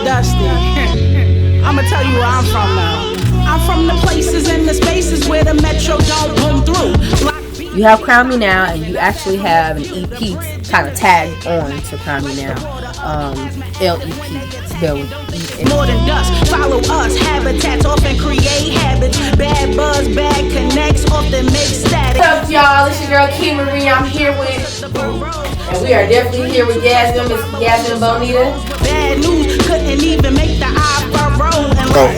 dusty. I'ma tell you where I'm from now. I'm from the places and the spaces where the metro don't boom through. You have Crown Me Now, and you actually have an EP kind of tagged on to Crown Me Now. LEP. Spelled more than dust, follow us. Habitats often create habits. Bad buzz, bad connects often make static. What's up, y'all? It's your girl MEMOIRES. I'm here with, and we are definitely here with Yasmin, Miss Yasmin Bonita. Bad news couldn't even make the iPhone.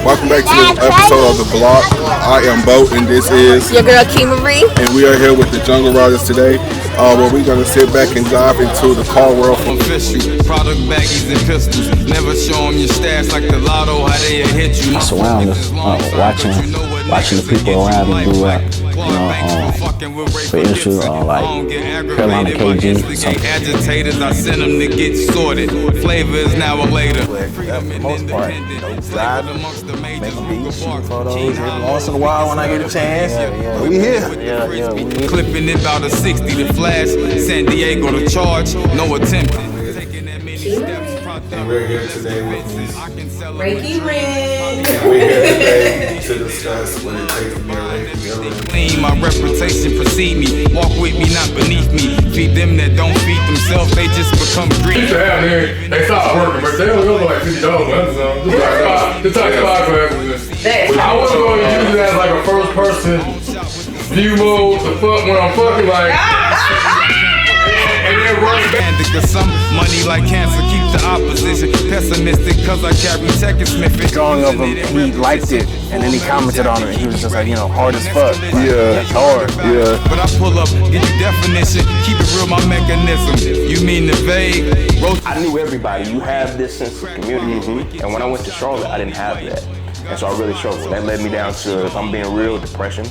Welcome back to this episode of The Block. I am Bo, and this is your girl MEMOIRES. And we are here with the Jungle Riders today, where we're going to sit back and dive into the car world. Official product baggies and pistols. Never show them your stats like the lotto, how they hit you. I surround us, watching the people around me do rap. For instance, like Carolina KG. Agitators, I send them to get sorted. Flavor is now or later. For the most part, driving, making beats, shooting photos. Once in a while when I get a chance, we here. We here. Clipping it about a 60 to flash. San Diego to charge, no attempting. And we're here today with Miss Reiki Ring. And we're here today to discuss what it takes to be a Reiki. Clean, my reputation precede me. Walk with me, not beneath me. Feed them that don't feed themselves, they just become greedy. They stop working, but they only go for like $50 on Amazon. Just like 5 for Amazon. I wasn't going to use it as like a first person view mode to fuck when I'm fucking like. And then run back. Some money like cancer keep the opposition pessimistic cause I carry tech and Smith. Drawing of him, he liked it, and then he commented on it. He was just like, hard as fuck. Like, yeah, it's hard. Yeah. But I pull up, give you definition, keep it real, my mechanism. You mean the vague? I knew everybody. You have this sense of community, and when I went to Charlotte, I didn't have that. And so I really struggled. That led me down to, if I'm being real, depression,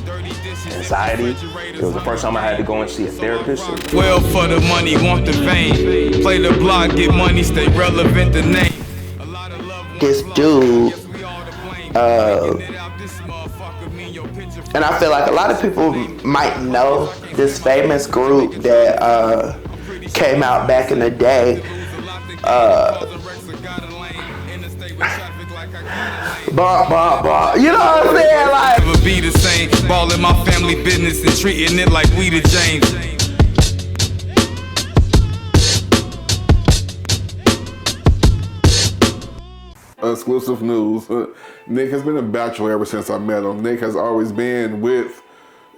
anxiety. It was the first time I had to go and see a therapist. Well, for the money, want the fame. Play the block, get money, stay relevant, the name. This dude, and I feel like a lot of people might know this famous group that came out back in the day. You know what I'm saying? Like, never be the same. Ballin' my family business and treating it like we the James. Exclusive news. Nick has been a bachelor ever since I met him. Nick has always been with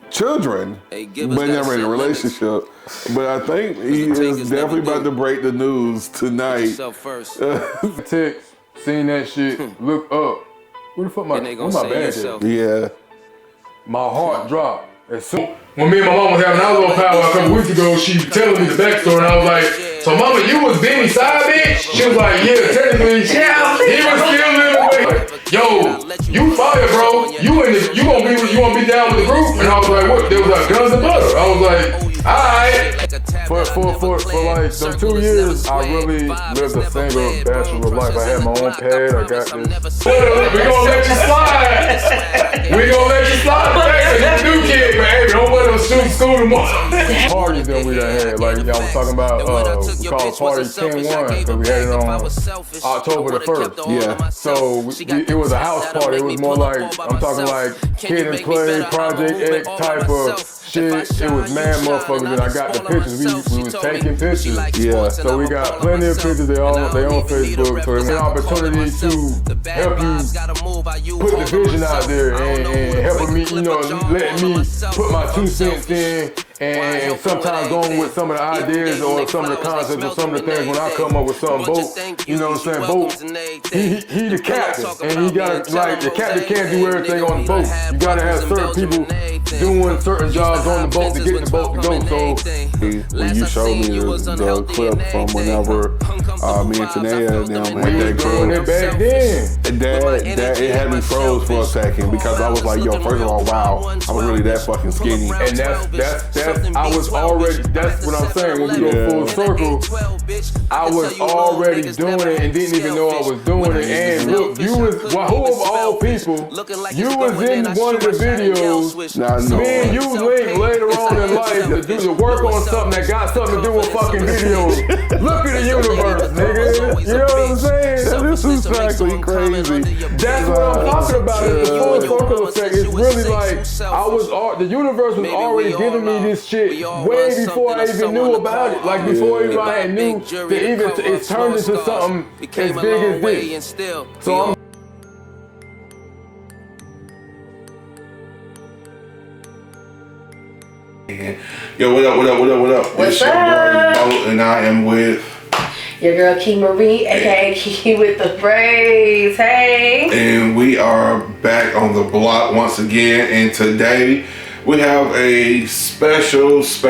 children, but never in a relationship. But I think he is definitely about to break the news tonight. Text, seen that shit, look up. Who the fuck my bag at? Yeah. My heart dropped. When me and my mom was having our little powwow a couple weeks ago, she was telling me the backstory, and I was like, so mama, you was Benny's side bitch? She was like, yeah, technically, he was still living with me. Yo, you fire, bro. You gonna be down with the group? And I was like, what? There was like guns and butter. I was like, alright. For like some 2 years, I really lived a single bachelor life. I had my own pad, I got this. We gonna let you slide. We gonna let you slide. That's a new kid, man. Hey, don't let us shoot school tomorrow. Parties that we done had, like y'all was talking about, we called it Party 10-1, because we had it on October the 1st. Yeah. So it was a house party. It was more like, I'm talking like Kid and Play, Project X type of shit. It was mad motherfuckers, and I got the pictures. We was taking pictures. Yeah. So we got plenty of pictures. They on Facebook. So it's an opportunity to help you put the vision out there and helping me, letting me put my 2 cents in. And sometimes going with some of the ideas or some of the concepts or some of the things when I come up with something, Bo, you know what I'm saying? Bo, he the captain, and he got the captain can't do everything on the boat. You gotta have certain people doing certain jobs on the boat to get the boat to go. So when you showed me the clip from whenever me and Tanea and them had that doing it back then, that it had me froze for a second because I was like, yo, first of all, wow, I'm really that fucking skinny. And that's I was already, that's what I'm saying, when we go full circle, I was already doing it and didn't even know I was doing it. And look, you was, well, who of all people, you was in one of the videos, me and you linked later on in life to work on something that got something to do with fucking videos. Look at the universe, nigga. You know what I'm saying? This is actually crazy. That's what I'm talking about. It's the full circle effect. It's really like the universe was already giving me this shit way before I even knew about it. Like before even I had knew that even it turned into something as big as this. So I'm Yo, what up? What's It's your up? boy Mo, and I am with your girl MEMOIRES, aka Kiki with the braids. Hey. and we are back on the block once again, and today we have a special guest,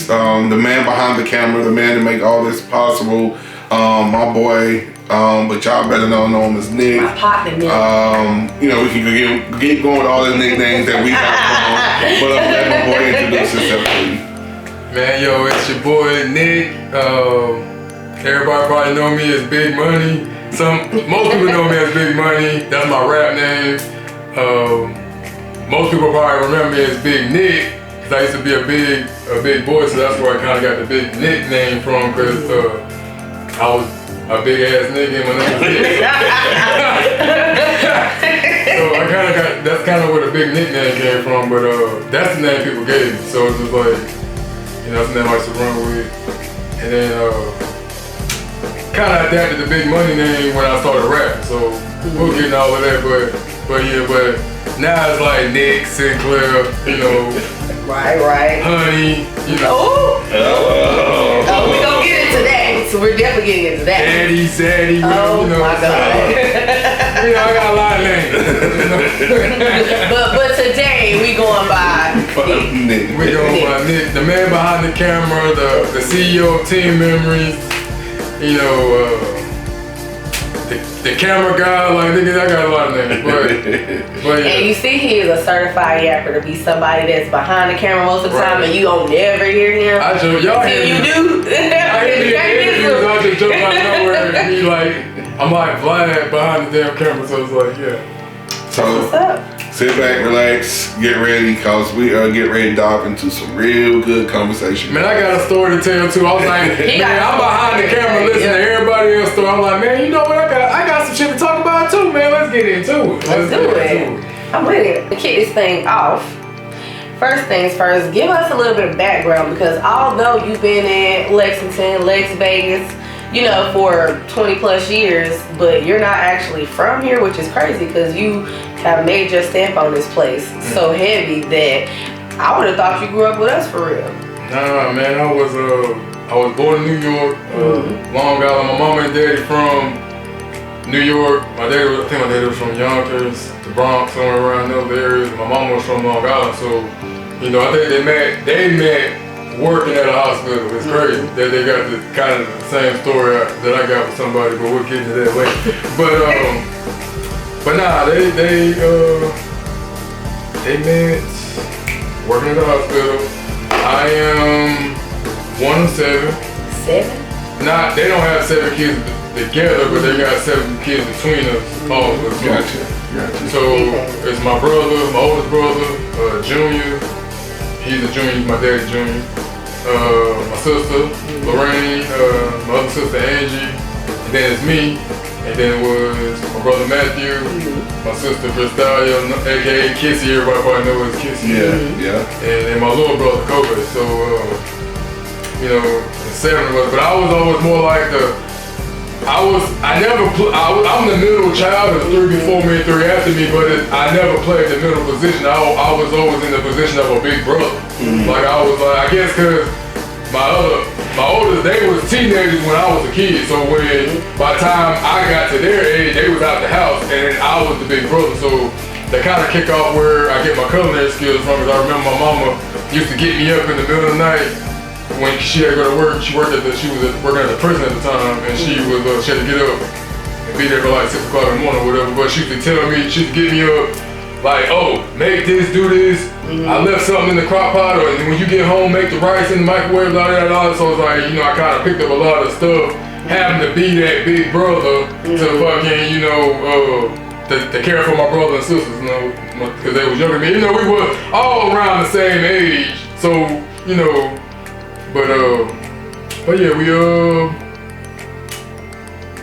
the man behind the camera, the man to make all this possible, my boy, but y'all better know him as Nick. My partner, you know, we can keep going with all the nicknames that we have, but let my boy introduce himself, please. Man, yo, it's your boy Nick. Everybody probably know me as Big Money. Most people know me as Big Money. That's my rap name. Most people probably remember me as Big Nick, because I used to be a big boy, so that's where I kind of got the Big Nick name from, because I was a big ass nigga and my name was Nick. So I kind of got, that's kind of where the Big Nick name came from, but that's the name people gave me. So it's just like, you know, that's the name I used to run with. And then kind of adapted the Big Money name when I started rapping. So we'll get into all of that, but now it's like Nick, Sinclair, you know. Right. Honey, you know. Oh, we gonna get into that. So we're definitely getting into that. Daddy, Zaddy, oh you know. My God. You know, I got a lot of names. but today we going by Nick. We going by Nick, the man behind the camera, the CEO of Team Memories, you know, the camera guy, like niggas, I got a lot of names, but yeah. And you see he is a certified yapper, to be somebody that's behind the camera most of the time, and you don't never hear him. I joke, y'all until you do. I just joke out of nowhere and be like, I'm like Blyden behind the damn camera, so it's like, yeah. So what's up? sit back, relax, get ready, cause we are getting ready to dive into some real good conversation. Man, I got a story to tell too. I was like, man, I'm behind the camera listening to everybody else's story. I'm like, man, you know what? I got some shit to talk about too, man. Let's get into it. Let's do it. I'm ready to kick this thing off. First things first, give us a little bit of background, because although you've been in Lexington, Lex Vegas, you know, for 20 plus years, but you're not actually from here, which is crazy because you have made your stamp on this place so heavy that I would have thought you grew up with us for real. Nah, man, I was born in New York, Long Island. My mom and daddy from New York. I think my daddy was from Yonkers, the Bronx, somewhere around those areas. My mom was from Long Island, so you know, I think they met working at a hospital. It's crazy that they got the kind of the same story that I got with somebody, but we'll get into that later. But nah, they met working at the hospital. I am one of 7. 7? Nah, they don't have 7 kids together, but they got 7 kids between us, all of us. Gotcha. So it's my brother, my oldest brother, Junior. He's a junior, he's my daddy's junior. My sister, Lorraine, my other sister, Angie, and then it's me, and then it was my brother Matthew, my sister Cristalia, aka Kissy, everybody probably knows as Kissy. Yeah. And then my little brother Kobe. So, you know, the 7 of us, but I was always more like I'm the middle child, there's 3 before me and 3 after me, but I never played the middle position. I was always in the position of a big brother. Like I was like, I guess cause my oldest, they was teenagers when I was a kid, so by the time I got to their age, they was out the house, and I was the big brother, so that kind of kick off where I get my culinary skills from, because I remember my mama used to get me up in the middle of the night, when she had to go to work. She was working at the prison at the time, and she had to get up and be there for like 6 o'clock in the morning or whatever. But she used to tell me, she used to get me up Like, oh, make this, do this. I left something in the crock pot, or when you get home, make the rice in the microwave, all that. So it's like, you know, I kind of picked up a lot of stuff, having to be that big brother to fucking, you know, to care for my brother and sisters, you know, because they was younger than me. You know, we were all around the same age, so, you know, but yeah,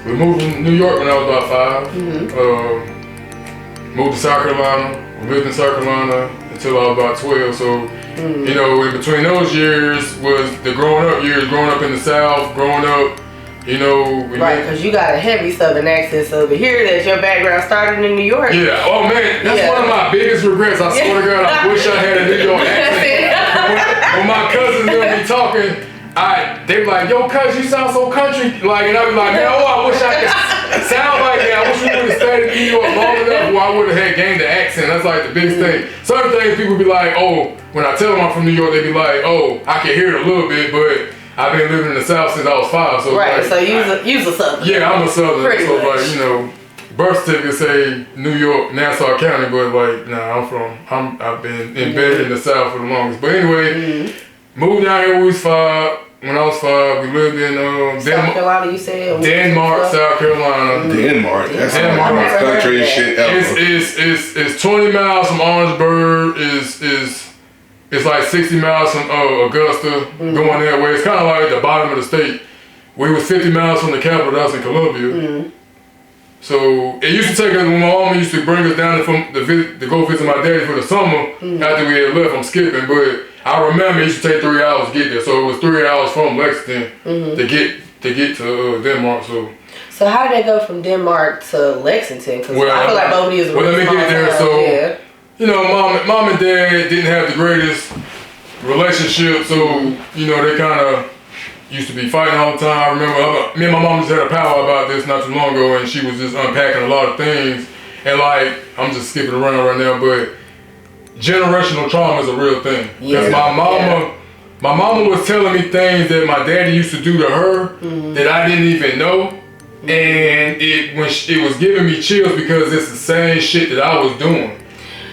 we moved from New York when I was about 5. Moved to South Carolina. We lived in South Carolina until I was about 12. So, you know, in between those years was the growing up years, growing up in the South, growing up, you know. Right, because you got a heavy Southern accent, so to hear that your background started in New York. Yeah, oh man, that's one of my biggest regrets. I swear to God, I wish I had a New York accent. When my cousins gonna be talking, they be like, yo, cuz, you sound so country. Like, and I be like, man, I wish I could sound like that. I wish we would have stayed in New York long enough where I would have had gained the accent. That's like the biggest thing. Certain things people be like, oh, when I tell them I'm from New York, they be like, oh, I can hear it a little bit, but I've been living in the South since I was 5. So right, like, so you's a Southern. Yeah, I'm a Southern. Pretty so much. like, you know, birth certificate say New York, Nassau County, but like, nah, I've been embedded in the South for the longest. But anyway, moved down here when we was 5. When I was 5, we lived in South Carolina, you said? Denmark, South Carolina. Denmark, that's the most country shit ever. It's 20 miles from Orangeburg. It's like 60 miles from Augusta, going that way. It's kind of like the bottom of the state. We was 50 miles from the capital, that's in Columbia. So it used to take us, when my mom used to bring us down to go visit my daddy for the summer after we had left. I'm skipping, but I remember it used to take 3 hours to get there. So it was 3 hours from Lexington to get to Denmark. So how did they go from Denmark to Lexington? Because Well, I feel like both of these are well, let me get there. towns, So, yeah. you know, mom and dad didn't have the greatest relationship, so, you know, they kind of used to be fighting all the time. I remember me and my mom just had a powwow about this not too long ago, and she was just unpacking a lot of things. And like, I'm just skipping around right now, but generational trauma is a real thing. Because my mama was telling me things that my daddy used to do to her that I didn't even know. And it was giving me chills because it's the same shit that I was doing.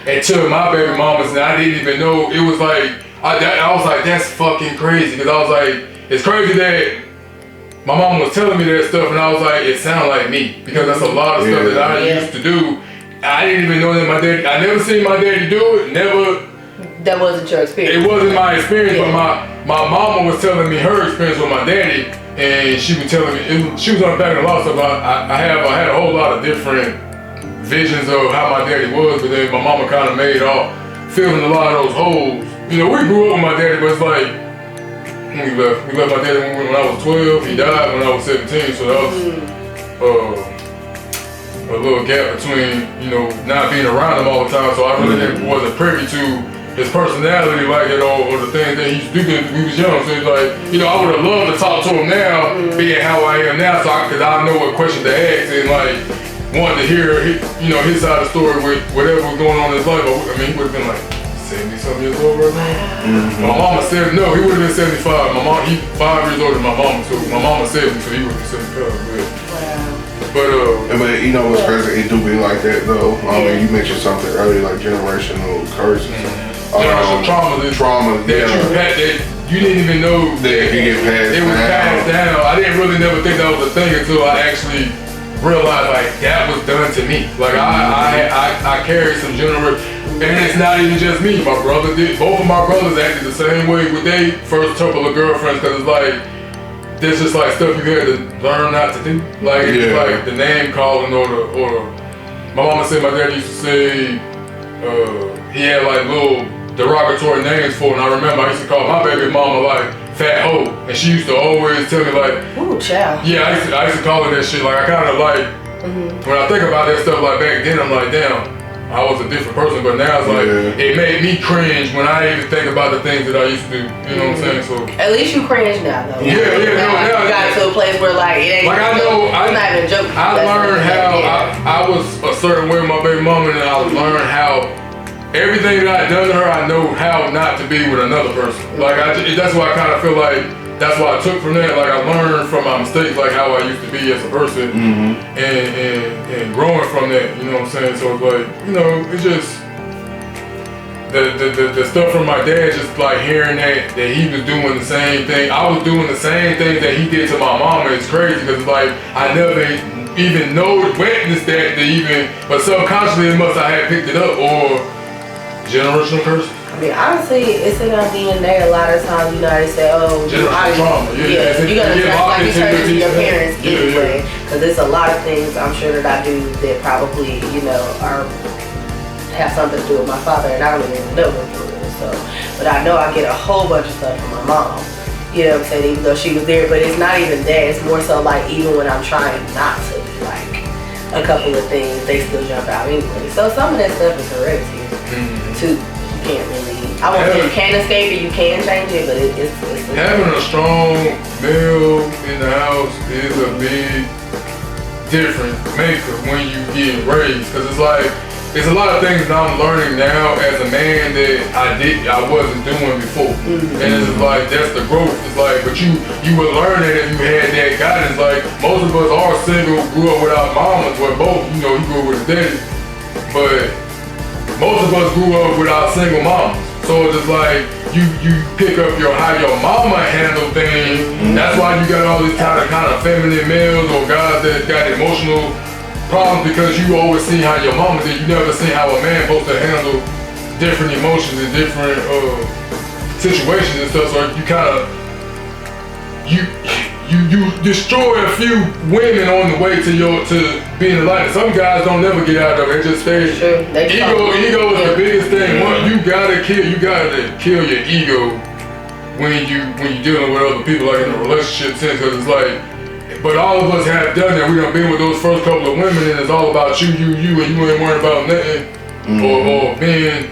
And to my baby mamas, and I didn't even know. It was like, I was like, that's fucking crazy. Because I was like, it's crazy that my mom was telling me that stuff, and I was like, it sounded like me. Because that's a lot of stuff that I used to do. I didn't even know that my daddy, I never seen my daddy do it, never. That wasn't your experience. It wasn't my experience, but my mama was telling me her experience with my daddy, and she was telling me, she was unpacking a lot of stuff. I had a whole lot of different visions of how my daddy was, but then my mama kind of made filling a lot of those holes. You know, we grew up with my daddy, but it's like, when we left my daddy when I was 12, he died when I was 17, so that was a little gap between, you know, not being around him all the time, so I really wasn't privy to his personality like that or the things that he used to do when we was young. So it's like, you know, I would have loved to talk to him now, being how I am now, because I know what question to ask and like wanted to hear, you know, his side of the story with whatever was going on in his life. I mean, he would have been like 70-something years old right now. My mama said, no, he would have been 75. My mom, he's 5 years older than my mama, so my mama 70, so he would have been 75. But you know what's crazy? It do be like that though. I mean, you mentioned something earlier, like generational curses. Generational trauma that you didn't even know that it can get passed down. It was passed down. I didn't really never think that was a thing until I actually realized like that was done to me. Like I carried some generational, and it's not even just me. My brother did. Both of my brothers acted the same way with their first couple of girlfriends, because it's like, there's just like stuff you had to learn not to do. Like it's like the name calling or my mama said my dad used to say he had like little derogatory names for it, and I remember I used to call my baby mama like fat hoe, and she used to always tell me like, ooh, child. Yeah, I used to call her that shit. Like I kind of like when I think about that stuff like back then, I'm like, damn, I was a different person, but now it's like, it made me cringe when I even think about the things that I used to do, you know what I'm saying? So at least you cringe now, though. Now you got to a place where like, it ain't like not even a joke. I learned how, I was a certain way with my baby mama, and I learned how, everything that I had done to her, I know how not to be with another person. Like, that's why I kind of feel like, that's what I took from that. Like, I learned from my mistakes, like how I used to be as a person, and growing from that, you know what I'm saying? So it's like, you know, it's just, the stuff from my dad, just like hearing that he was doing the same thing. I was doing the same thing that he did to my mama. It's crazy because like I never even witnessed that but subconsciously it must have had picked it up or generational curse. I mean, honestly, it's in our DNA. A lot of times, you know, they say, oh, generational trauma. Yeah, you're gonna turn like you turn into your parents anyway. Because there's a lot of things I'm sure that I do that probably, you know, have something to do with my father, and I don't even know him for real. So, but I know I get a whole bunch of stuff from my mom. You know what I'm saying? Even though she was there, but it's not even that. It's more so like even when I'm trying not to, like a couple of things, they still jump out anyway. So some of that stuff is hereditary too. You can't really. I won't say you can't escape it. You can change it, but it's having a strong male in the house is a big difference maker when you get raised, because it's like. There's a lot of things that I'm learning now as a man that I wasn't doing before. And it's like, that's the growth. It's like, but you would learn that if you had that guidance. Like, most of us are single, grew up without mamas, well, both, you know, you grew up with a daddy. But most of us grew up without single moms. So it's just like, you pick up how your mama handle things. That's why you got all these kind of feminine males or guys that got emotional problems, because you always see how your mama did. You never see how a man supposed to handle different emotions and different situations and stuff. So you kind of you destroy a few women on the way to being enlightened. Some guys don't never get out of it. They just stay. Sure. Ego is the biggest thing. You gotta kill your ego when you dealing with other people, like in a relationship sense, because it's like. But all of us have done that. We done been with those first couple of women, and it's all about you, and you ain't worried about nothing, or being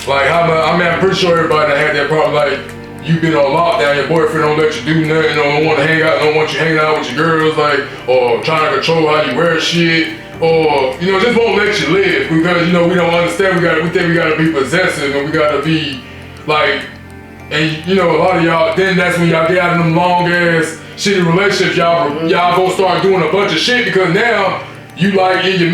like. I'm pretty sure everybody that had that problem. Like, you been on lockdown, your boyfriend don't let you do nothing, don't want to hang out, don't want you hanging out with your girls, like, or trying to control how you wear shit, or you know, just won't let you live because you know we don't understand. We think we gotta be possessive, and we gotta be like, and you know, a lot of y'all. Then that's when y'all get out of them long ass shitty relationships, y'all go start doing a bunch of shit because now you like in your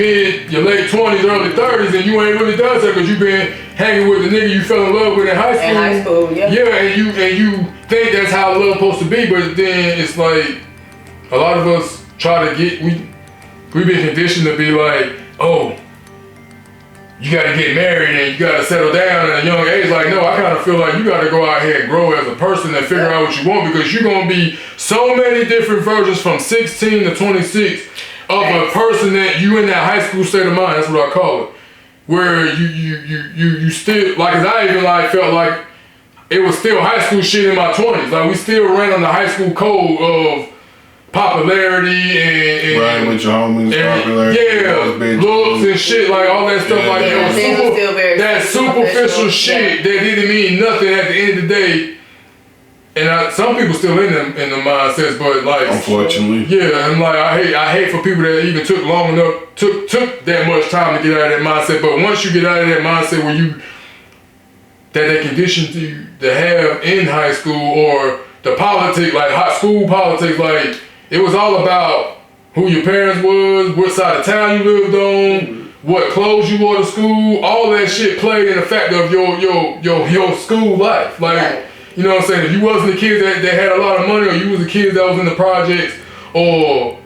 late 20s, early 30s, and you ain't really done so because you been hanging with the nigga you fell in love with in high school. In high school, yeah. Yeah, and you think that's how love's supposed to be, but then it's like a lot of us try to get we've been conditioned to be like, oh, you gotta get married and you gotta settle down at a young age. Like, no, I kind of feel like you gotta go out here and grow as a person and figure out what you want, because you're gonna be so many different versions from 16 to 26 of a person that you in that high school state of mind. That's what I call it, where you still like. Cause I even like felt like it was still high school shit in my 20s. Like we still ran on the high school code of popularity and riding with your homies, popularity, looks and shit, like all that stuff. Like that superficial shit that didn't mean nothing at the end of the day. And some people still in the mindsets, but like, unfortunately, yeah. And like I hate for people that even took long enough, took that much time to get out of that mindset. But once you get out of that mindset where they conditioned you to have in high school, or the politics, like high school politics, like it was all about who your parents was, what side of town you lived on, what clothes you wore to school. All that shit played in the fact of your school life. Like, you know what I'm saying? If you wasn't the kid that had a lot of money, or you was the kid that was in the projects, or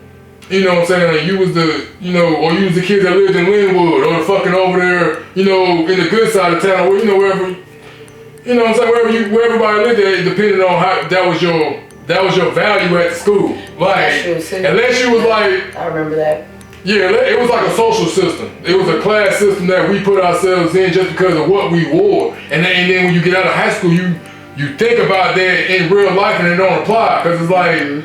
you know what I'm saying, like you was the, you know, or you was the kid that lived in Linwood, or fucking over there, you know, in the good side of town, or you know, wherever, you know what I'm saying, where everybody lived at, depending on how that was your value at school. Like, unless you was like, I remember that. Yeah, it was like a social system. It was a class system that we put ourselves in just because of what we wore. And then when you get out of high school, you think about that in real life and it don't apply, because it's like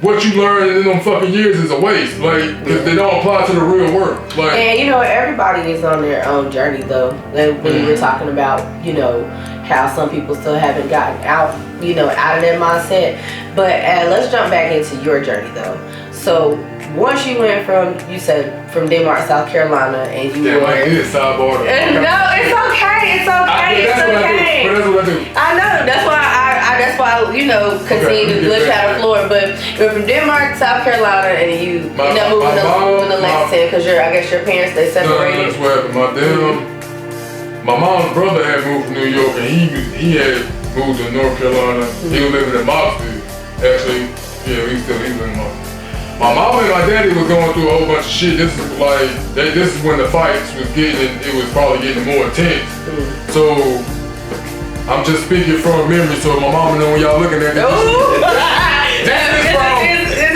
what you learned in them fucking years is a waste. Like, because they don't apply to the real world. Like, and you know, everybody is on their own journey though. Like when you were talking about, you know, how some people still haven't gotten out, you know, out of that mindset. But let's jump back into your journey though. So once you went from, you said from Denmark, South Carolina, and you were. Like this sidebar. No, it's okay. It's okay. It's okay. That's what I do. I know. That's why you know, continue to glitch out of Florida. But you're from Denmark, South Carolina, and you end up moving to Lexington because I guess your parents, they separated. No, that's what happened. my mom's brother had moved from New York, and he had moved to North Carolina. He was living in Moxley. Actually, yeah, he's living in Moxley. My mom and my daddy was going through a whole bunch of shit. This is when the fights was it was probably getting more intense. So I'm just speaking from memory, so my mama know when y'all looking at this. This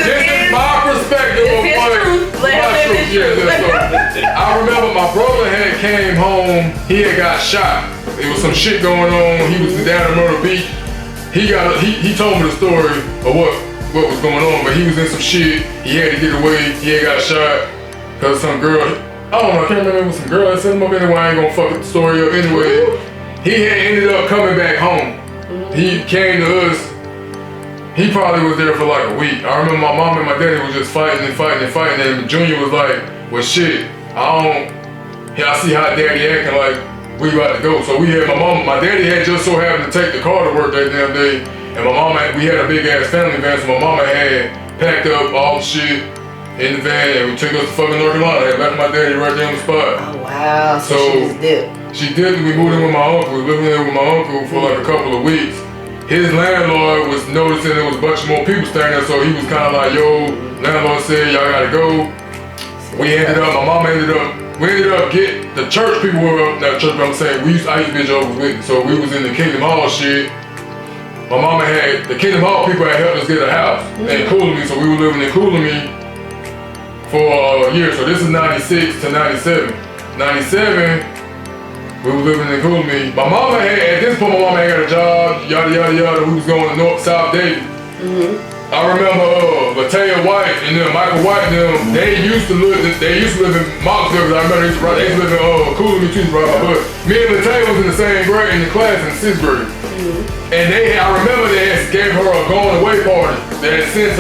is my perspective of my truth. Yeah, I remember my brother had came home. He had got shot. There was some shit going on. He was down in Myrtle Beach. He told me the story of what was going on, but he was in some shit. He had to get away. He had got shot because some girl, I don't know, I can't remember, it was some girl that sent him up anyway. I ain't gonna fuck the story up anyway. He had ended up coming back home. He came to us. He probably was there for like a week. I remember my mom and my daddy was just fighting, and Junior was like, well shit, I see how daddy acting like we about to go. So we had my daddy had just so happened to take the car to work that damn day. And my mama, we had a big ass family van, so my mama had packed up all the shit in the van and we took us to fucking North Carolina. I had left my daddy right there on the spot. Oh wow, so she just dipped. She did, we moved in with my uncle. We lived in there with my uncle for like a couple of weeks. His landlord was noticing there was a bunch more people staying there, so he was kind of like, yo, landlord said, y'all gotta go. We ended up getting, the church people were up, not church, but I'm saying, I used to be a Jehovah's Witness, so we was in the Kingdom Hall shit. My mama the Kingdom Hall people had helped us get a house in Coolamy, so we were living in Coolamy for a year. So this is 96 to 97. 97, we were living in Coolamy. My mama at this point, my mama had got a job, yada, yada, yada. We was going to North, South Dayton. I remember Latea White and them, Michael White and them, they used to live in Moxville, because I remember they used to live in Coolamy too, right? But me and Latea was in the same grade, in the class in 6th grade. And I remember they gave her a going away party. That since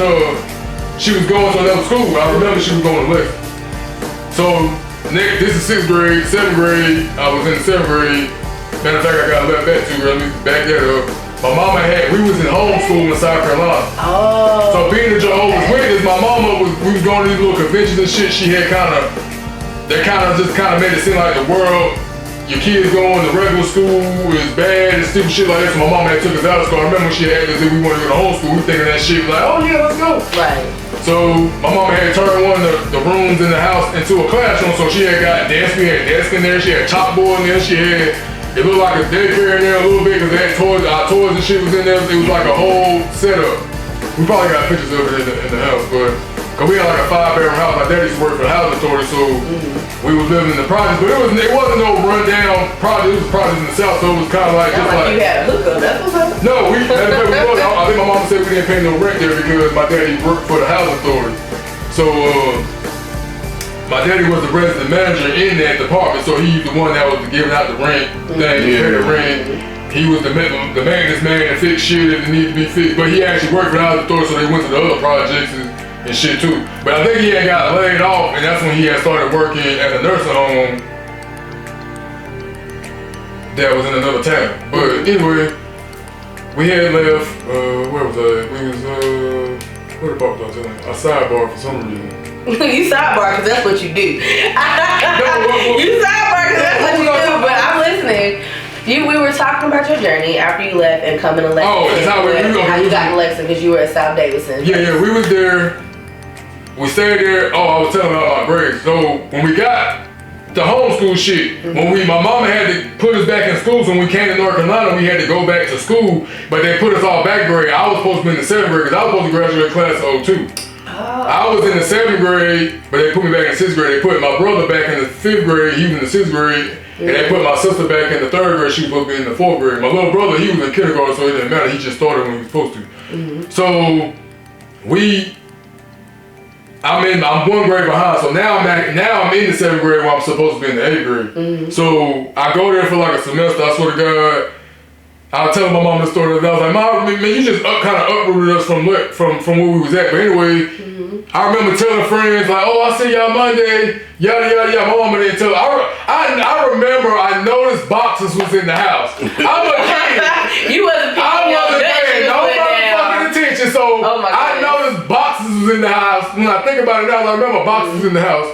she was going to another school, I remember she was going to Lexington. So this is 6th grade, 7th grade, I was in 7th grade. Matter of fact, I got left back 2 grades, let me back that up. My mama we was in homeschool in South Carolina. Oh. So being a Jehovah's Witness, my mama we was going to these little conventions and shit. She had that just made it seem like the world, your kids going to regular school is bad and stupid shit like that. So my mama had took us out of school. I remember she had us if we wanted to go to homeschool. We thinking that shit like, oh yeah, let's go. Right. So my mama had turned one of the rooms in the house into a classroom. So she had got we had desk in there. She had chalkboard in there. She had, it looked like a daycare in there a little bit because they had our toys and shit was in there. It was like a whole setup. We probably got pictures of it in the house, but cause we had like a 5-bedroom house. My daddy used to work for the housing authority, so we was living in the projects. But it wasn't no rundown project. It was projects in the south, so it was kind of like just like you had a hookup. That's what's up. No, I think my mom said we didn't pay no rent there because my daddy worked for the housing authority. So my daddy was the resident manager in that department, so he's the one that was giving out the rent thing, pay the rent. He was the maintenance man to fix shit if it needed to be fixed. But he actually worked for the housing authority, so they went to the other projects and shit too. But I think he had got laid off, and that's when he had started working at a nursing home that was in another town. But anyway, we had left, where was I? We was, where the fuck was I telling you? A sidebar for some reason. You sidebar because that's what you do. You sidebar because that's what you do, but I'm listening. We were talking about your journey after you left and coming to Lexington. Oh, it's how you got to Lexington because you were at South Davidson. Yeah, we was there. We stayed there. Oh, I was telling about my grades. So when we got the homeschool shit, my mama had to put us back in school. So when we came to North Carolina, we had to go back to school, but they put us all back grade. I was supposed to be in the 7th grade because I was supposed to graduate class of 02. I was in the 7th grade, but they put me back in 6th grade. They put my brother back in the 5th grade. He was in the 6th grade. And they put my sister back in the 3rd grade. She was supposed to be in the 4th grade. My little brother, he was in kindergarten, so it didn't matter. He just started when he was supposed to. So I'm 1 grade behind. So now I'm in the 7th grade where I'm supposed to be in the 8th grade. So I go there for like a semester. I swear to God, I was telling my mom the story. I was like, Mom, man, you just kind of uprooted us from where we was at. But anyway, I remember telling friends like, oh, I'll see y'all Monday, yada, yada, yada. My mama didn't tell. I remember I noticed boxes was in the house. I'm a kid. You wasn't paying no motherfucking attention. So I noticed boxes was in the house. When I think about it now, I remember boxes was in the house.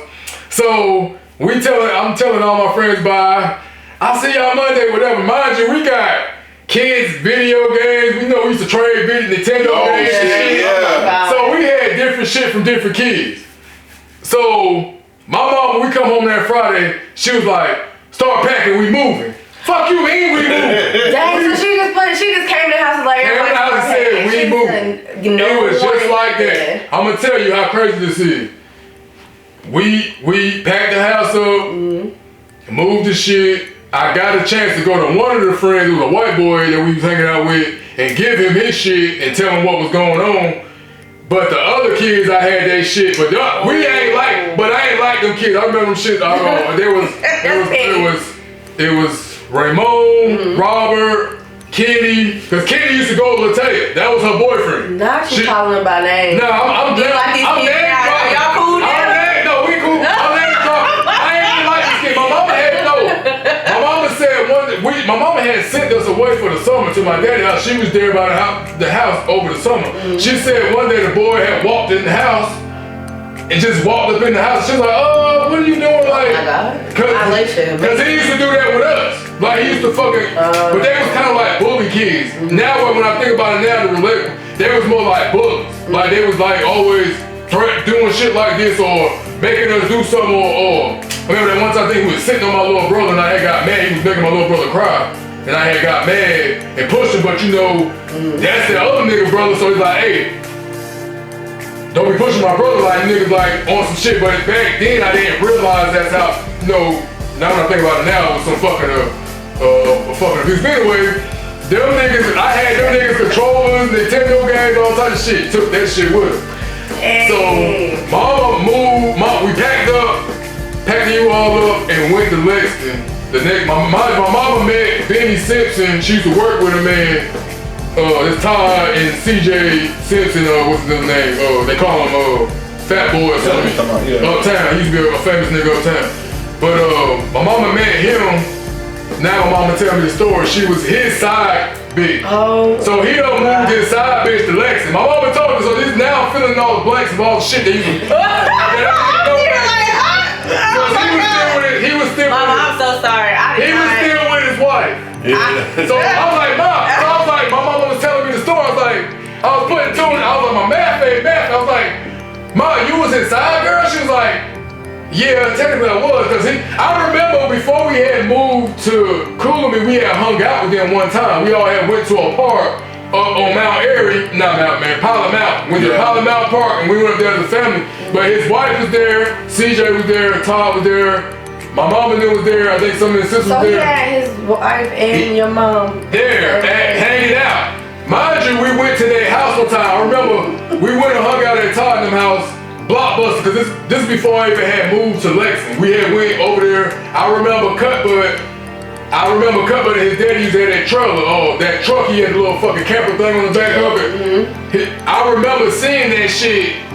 So I'm telling all my friends bye. I'll see y'all Monday, whatever. Mind you, we got kids, video games. We know we used to trade Nintendo games and shit. Yeah. So we had different shit from different kids. So my mom, when we come home that Friday, she was like, start packing, we moving. Fuck you, ain't we moving? Dang, so she just came to the house and like, Came to the house and said, we moving. It was just like that. I'm gonna tell you how crazy this is. We packed the house up, moved the shit. I got a chance to go to one of the friends, who was a white boy that we was hanging out with, and give him his shit and tell him what was going on. But the other kids, I had their shit, but I ain't like them kids. I remember them shit. It was Raymond, Robert, Kenny, because Kenny used to go to Latea. That was her boyfriend. Now she calling him by name. No, I'm like these I'm kids now. Are y'all cool now? No, we cool. I'm name dropping. I ain't even like this kid. My mama had My mama said my mama had sent us away for the summer to my daddy's house. She was there by the house over the summer. She said one day the boy had walked in the house and just walked up in the house. She was like, oh, what are you doing? Like, because he used to do that with us. Like, he used to fucking, but they was kind of like bully kids. Now, when I think about it now, they was more like bullies. Like, they was like always doing shit like this or making us do something or I remember that one time I think he was sitting on my little brother and I had got mad. He was making my little brother cry. And I had got mad and pushed him, but you know, that's the other nigga brother, so he's like, hey, don't be pushing my brother like niggas like on some shit. But back then I didn't realize that's how, you know, now when I think about it now, it was some fucking abuse. But anyway, them niggas, I had them niggas controllers, Nintendo games, all types of shit. Took that shit with them. Hey. So mama moved, we packed you all up and went to Lexington. My mama met Benny Simpson. She used to work with a man, it's Todd and CJ Simpson, what's his name? They call him Fat Boy or something. Uptown, he used to be a famous nigga uptown. But my mama met him. Now my mama tell me the story. She was his side bitch. Oh. So he done moved his side bitch to Lexington. My mama told me, so this now I'm feeling all the blanks of all the shit that you He was still Mama, with I'm so sorry. He was still with his wife. So I was like, Mom. So I was like, my mama was telling me the story. I was like, I was putting two in. I was like, my math. I was like, Mom, you was his side girl? She was like, yeah, technically I was. Because I remember before we had moved to Coolamy, we had hung out with them one time. We all had went to a park on Mount Airy, Pilot Mountain. Went to Pilot Mountain Park and we went up there as a family. But his wife was there, CJ was there, Todd was there, my mom and them was there, I think some of his sisters was there. So he had his wife and your mom there, hanging out. Mind you, we went to their house one time. I remember we went and hung out at Tottenham House, Blockbuster, because this is before I even had moved to Lexington. We had went over there. I remember Cutbutt and his daddy used to have that trailer. That truck, he had a little fucking camper thing on the back of it. I remember seeing that shit.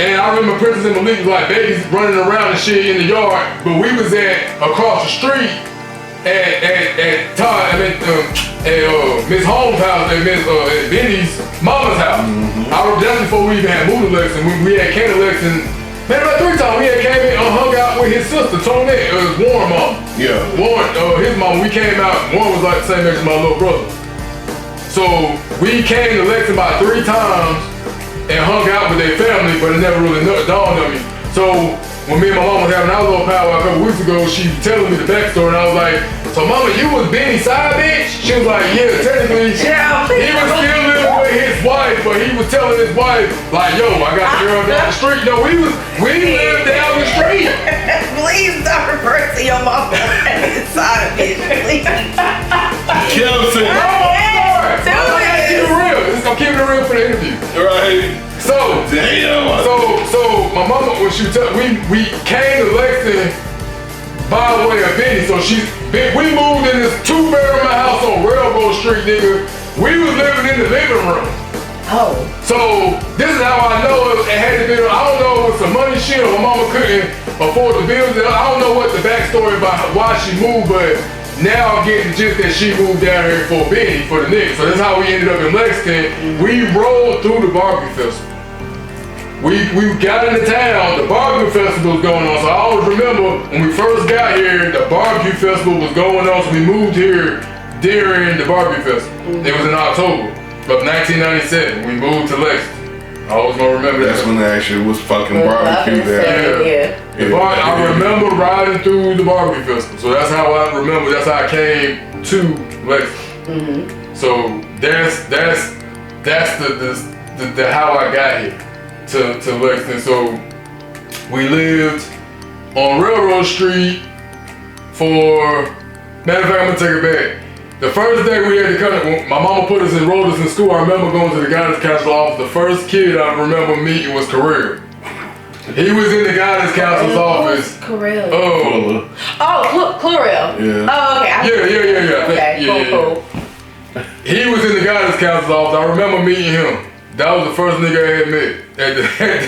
And I remember Princess and Malik was like babies running around and shit in the yard, but we was across the street at Todd, Miss Holmes' house and Miss Benny's mama's house. That's before we even had moved to Lexington. We had came to Lexington, man, about 3 times. We had came in and hung out with his sister, Tonette. It was Warren mom. Yeah. Warren, his mom, we came out, Warren was like the same age as my little brother. So we came to Lexington about 3 times and hung out with their family, but it never really dawned on me. So when me and my mom was having our little powwow a couple weeks ago, she was telling me the backstory, and I was like, so mama, you was Benny's side bitch? She was like, yeah, technically, he was still living with his wife, but he was telling his wife, like, yo, I got a girl down the street. No, we lived down the street. Please don't refer to your mama as side bitch, please. Kelson. I'm keeping it real for the interview. Right. So, so my mama, when she we came to Lexington by way of Benny. So we moved in this 2-bedroom house on Railroad Street, nigga. We was living in the living room. Oh. So this is how I know it had to be. I don't know if it was some money shit or my mama couldn't afford the bills. I don't know what the backstory about why she moved, but now I'm getting the gist that she moved down here for Benny, for the niggas. So that's how we ended up in Lexington. We rolled through the barbecue festival. we got into town, the barbecue festival was going on. So I always remember when we first got here, the barbecue festival was going on. So we moved here during the barbecue festival. It was in October of 1997. We moved to Lexington. I always gonna remember that. That's when they actually was fucking barbecue there. I remember riding through the barbecue festival. So that's how I remember. That's how I came to Lexington. So that's the how I got here to Lexington. So we lived on Railroad Street for, matter of fact, I'm gonna take it back. The first day we had to come, when my mama put us, enrolled us in school, I remember going to the guidance counselor office. The first kid I remember meeting was Carrera. He was in the guidance counselor's office. Carrera. Clarell. Yeah. Oh, okay. Yeah. Okay, cool. He was in the guidance counselor's office. I remember meeting him. That was the first nigga I had met at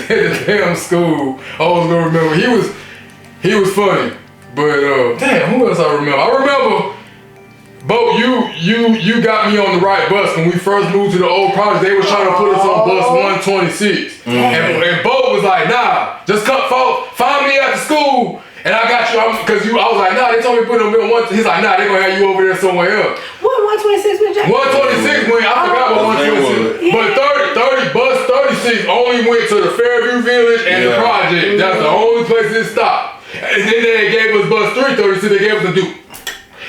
the damn school. I always gonna remember. He was funny. But damn, who else I remember? I remember, Bo, you got me on the right bus when we first moved to the old project. They was trying to put us on bus 126. And Bo was like, nah, just find me after school and I got you. I was like, nah, they told me to put them in one. He's like, nah, they gonna have you over there somewhere else. What 126 went Jack? 126 went, I forgot what 126. But bus 36 only went to the Fairview Village and the project. That's the only place it stopped. And then they gave us bus 336, they gave us a Duke.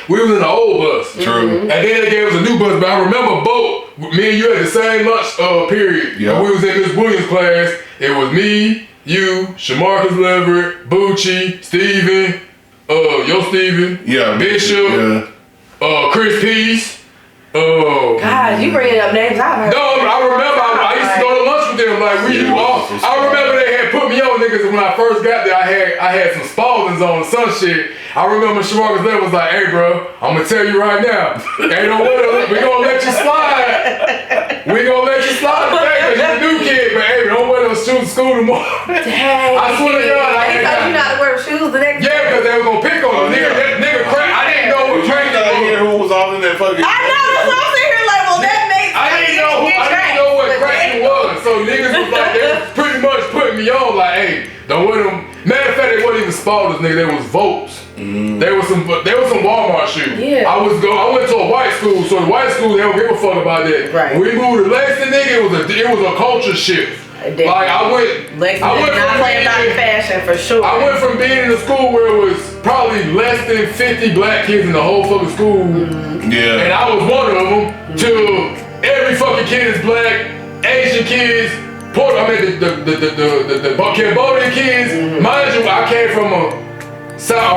We was in the old bus. True. And then they gave us a new bus, but I remember both, me and you had the same lunch period. Yeah. We was in Miss Williams' class. It was me, you, Shamarcus Leverett, Bucci, Steven, Steven, Bishop, Chris Peace. God, you bringing up names I've heard. No, I remember I used to go to lunch with them. Like I remember they had put me on niggas when I first got there. I had some Spaldings on some shit. I remember Shamarcus Leverett was like, "Hey, bro, I'm gonna tell you right now, we gonna let you slide. We gonna let you slide today because you're a new kid, but hey, don't wear those shoes to school tomorrow." Dang. I swear to God, they told you not to wear shoes the next day. Yeah, because they were gonna pick on him. Nigga crack. I didn't know what crack was. Who was all in that fucking? I know, that's what I'm sitting here like, well, that makes sense. I didn't know what cracking was. So niggas was like, they was pretty much putting me on like, hey, don't wear them. Matter of fact, they wasn't even Spaldings, nigga. They was Volts. They was some Walmart shoes. Yeah. I went to a white school, so the white school they don't give a fuck about that. Right. When we moved to Lexington, nigga, it was a culture shift. Like I went not playing about fashion for sure. I went from being in a school where it was probably less than 50 black kids in the whole fucking school. Yeah. And I was one of them to every fucking kid is black, Asian kids, the Cambodian kids. Mind you, I came from a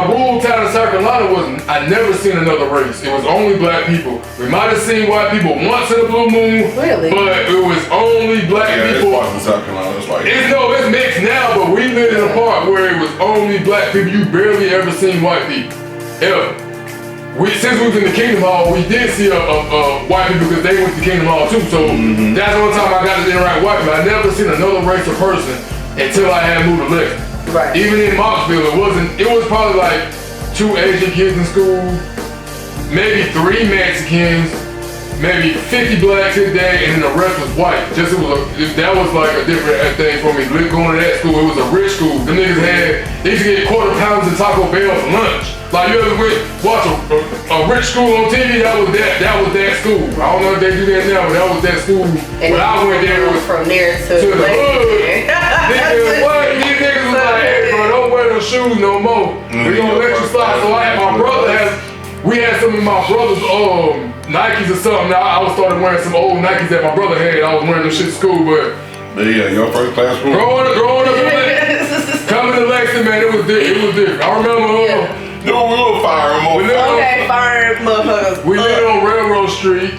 rural town in South Carolina. I never seen another race. It was only black people. We might have seen white people once in a blue moon, really? But it was only black people. It's South Carolina. It's mixed now, but we lived in a part where it was only black people. You barely ever seen white people, ever. Since we was in the Kingdom Hall, we did see white people because they went to Kingdom Hall too. So that's the only time I got to interact with white people. I never seen another race of person until I had moved to Lexington. Right. Even in Marksville, it was probably like 2 Asian kids in school, maybe 3 Mexicans, maybe 50 blacks a day, and then the rest was white. That was like a different thing for me. Going to that school, it was a rich school. The niggas they used to get quarter pounds of Taco Bell for lunch. Like you ever watch a rich school on TV? That was that school. I don't know if they do that now, but that was that school. And when I went there, it was from there to the hood. These niggas was like, hey bro, don't wear those shoes no more. We gonna let you slide. So we had some of my brother's Nikes or something. I was started wearing some old Nikes that my brother had. I was wearing them shit to school, but yeah, your first class school. Growing up, coming to Lexington, man, it was different. I remember. We were firing motherfuckers. Fire motherfuckers. We lived on Railroad Street.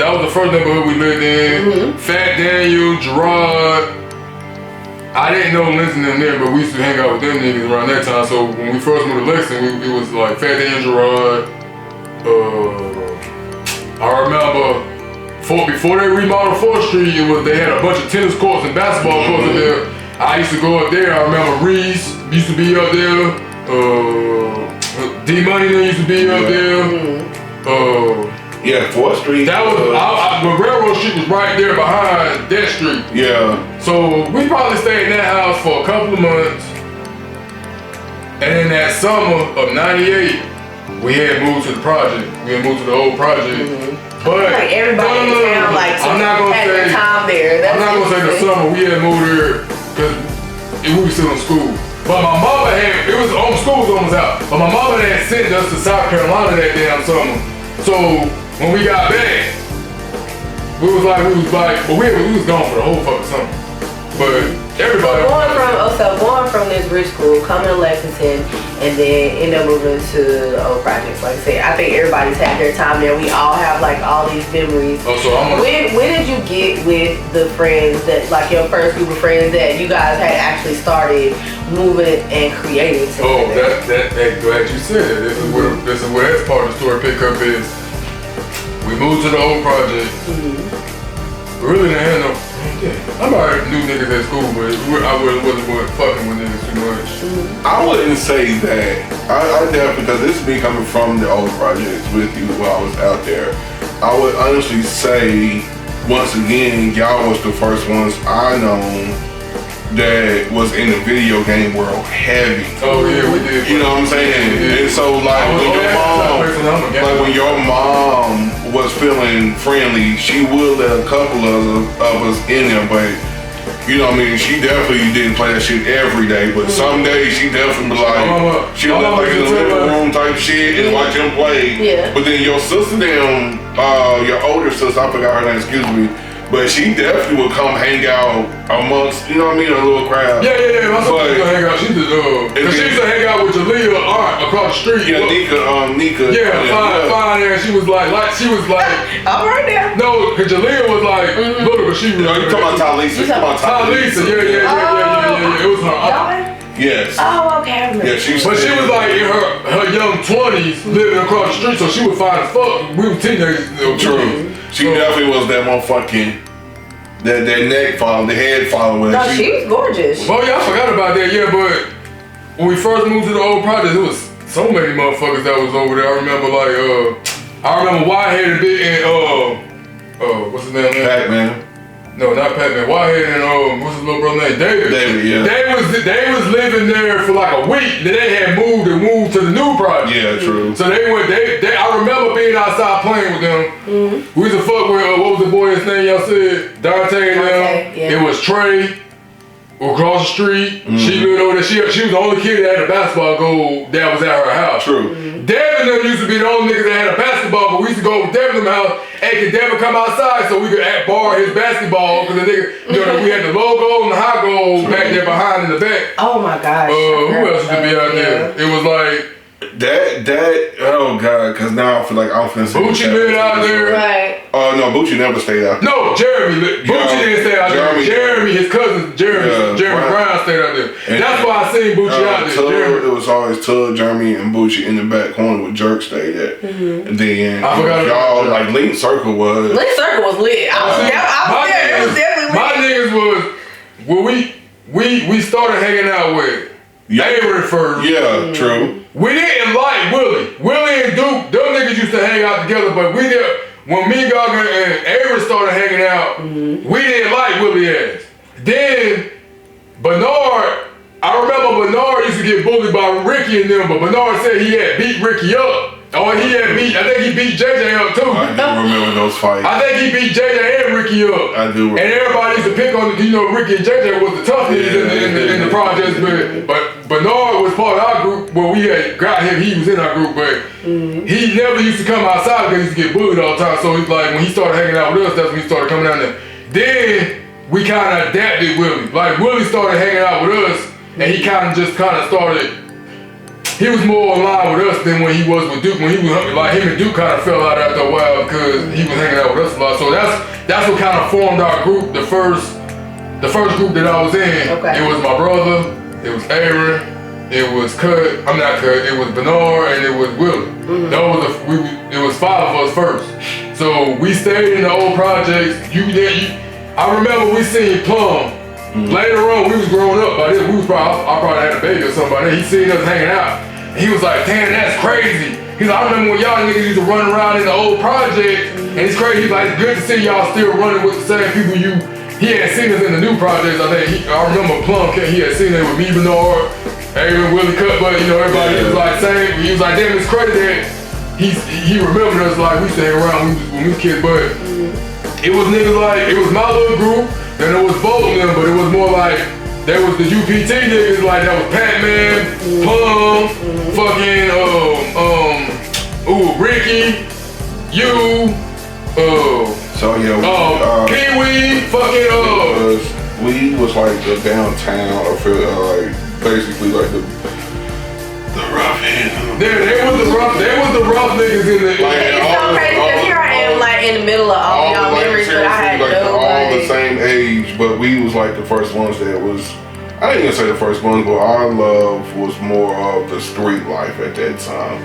That was the first neighborhood we lived in. Fat Daniel, Gerard. I didn't know Lindsay and them there, but we used to hang out with them niggas around that time. So when we first moved to Lexington, it was like Fat Daniel, Gerard. I remember before they remodeled 4th Street, they had a bunch of tennis courts and basketball courts in there. I used to go up there. I remember Reese used to be up there. D-Money used to be up there. Yeah, 4th Street. That was, the Railroad Street was right there behind that street. Yeah. So we probably stayed in that house for a couple of months. And in that summer of '98, we had moved to the project. We had moved to the old project. But like everybody in town, like, I'm not gonna had say, their time there. I'm not gonna say the summer we had moved here because we were still in school. But my mama had, it was school was almost out. But my mama had sent us to South Carolina that damn summer. So when we got back, we was like, but we was gone for the whole fucking summer. But everybody. Going from this rich school, coming to Lexington, and then end up moving to the old projects. Like I said, I think everybody's had their time there. We all have like all these memories. Oh, so when did you get with the friends that, like your first group of friends that you guys had actually started moving and creating together? Oh, that glad you said it. This is where that part of the story pick up is. We moved to the old project. We really didn't have no. I probably knew niggas at school, but I wasn't fucking with niggas too much. I wouldn't say that. I definitely, because this is me coming from the old projects with you while I was out there. I would honestly say, once again, y'all was the first ones I known that was in the video game world heavy. Oh yeah, we did. You know what I'm saying? And so like when your mom was feeling friendly, she would let a couple of us in there, but you know what I mean, she definitely didn't play that shit every day, but some days she definitely be like, she'll let like in the living room type shit and watch him play. Yeah. But then your sister them, your older sister, I forgot her name, excuse me, but she definitely would come hang out amongst, you know what I mean, a little crowd. Yeah. My sister used to hang out. She used to hang out with Jalea Art across the street. Yeah, Nika. Yeah, fine there. She was like, all right there. No, because Jalea was like little, but she was. No, you talking about Talisa. Talisa, yeah. It was her aunt. Yes. Oh, okay, I remember. Yeah, she was like in her young 20s living across the street, so she was fine as fuck. We were teenagers. True. She definitely was that motherfucking, that neck follower, the head follower. No, she was gorgeous. Oh yeah, I forgot about that, yeah, but when we first moved to the old project, there was so many motherfuckers that was over there. I remember Whitehead and Big and what's his name? Pac-Man. No, not Pac-Man. Whitehead and what's his little brother name? David. Yeah. They was living there for like a week. Then they had moved to the new project. Yeah, true. So they went. I remember being outside playing with them. We used to fuck with what was the boy's name? Y'all said Dante and them. Yeah. It was Trey. Across the street, she lived over there. She was the only kid that had a basketball goal that was at her house. True. Devin them used to be the only niggas that had a basketball, but we used to go over to Devin's house and could Devin come outside so we could borrow his basketball because the nigga, we had the logo and the high goal back there behind in the back. Oh my gosh. Who else used to be out there? It was like oh god, because now I feel like I'm finna say Bucci lived out there. Right. Oh no, Bucci never stayed out there. No, Jeremy. Bucci didn't stay out there. Jeremy, his cousin, Jeremy Brown stayed out there. And that's why I seen Bucci out there. It was always Tug, Jeremy, and Bucci in the back corner where Jerk stayed at. And then I forgot y'all like Link Circle was. Link Circle was lit. I was there. It was definitely lit. My niggas was when we started hanging out with. Avery first. Yeah, true. We didn't like Willie. Willie and Duke, them niggas used to hang out together, but when me, Gaga, and Avery started hanging out, we didn't like Willie ass. Then Bernard, I remember Bernard used to get bullied by Ricky and them, but Bernard said he had beat Ricky up. I think he beat JJ up too. I do remember those fights. I think he beat JJ and Ricky up. I do remember. And everybody used to pick on, Ricky and JJ was the tough niggas in the projects, but Bernard was part of our group. Well, we had got him, he was in our group, but he never used to come outside because he used to get bullied all the time. So he's like, when he started hanging out with us, that's when he started coming down there. Then we kind of adapted Willie. Like Willie started hanging out with us, and he kind of started. He was more aligned with us than when he was with Duke. When he was like him and Duke kind of fell out after a while because he was hanging out with us a lot. So that's what kind of formed our group. The first group that I was in. Okay. It was my brother. It was Aaron. It was It was Bernard and it was Willie. It was 5 of us first. So we stayed in the old projects. I remember we seen Plum. Later on, we was growing up by this. I probably had a baby or something by then. He seen us hanging out. And he was like, damn, that's crazy. He's like, I remember when y'all niggas used to run around in the old project, and it's crazy. He's like, it's good to see y'all still running with the same people he had seen us in the new projects. I think I remember Plum, he had seen it with me, Bernard, Aaron, Willie Cutbutt, you know, everybody was like same. He was like, damn, it's crazy that he remembered us like we stayed around when we was kids, but it was niggas like, it was my little group, then there was both of them, but it was more like, there was the UPT niggas, like that was Pac-Man, Plum, fucking, Ricky, you, Pee-wee, fucking, we was like the downtown, or like basically like the rough heads. They was the rough niggas in the. Like, it's so crazy because here I am, like in the middle of all y'all memories, but I had like, no all the same age, but we was like the first ones that was. I didn't even say the first ones, but our love was more of the street life at that time.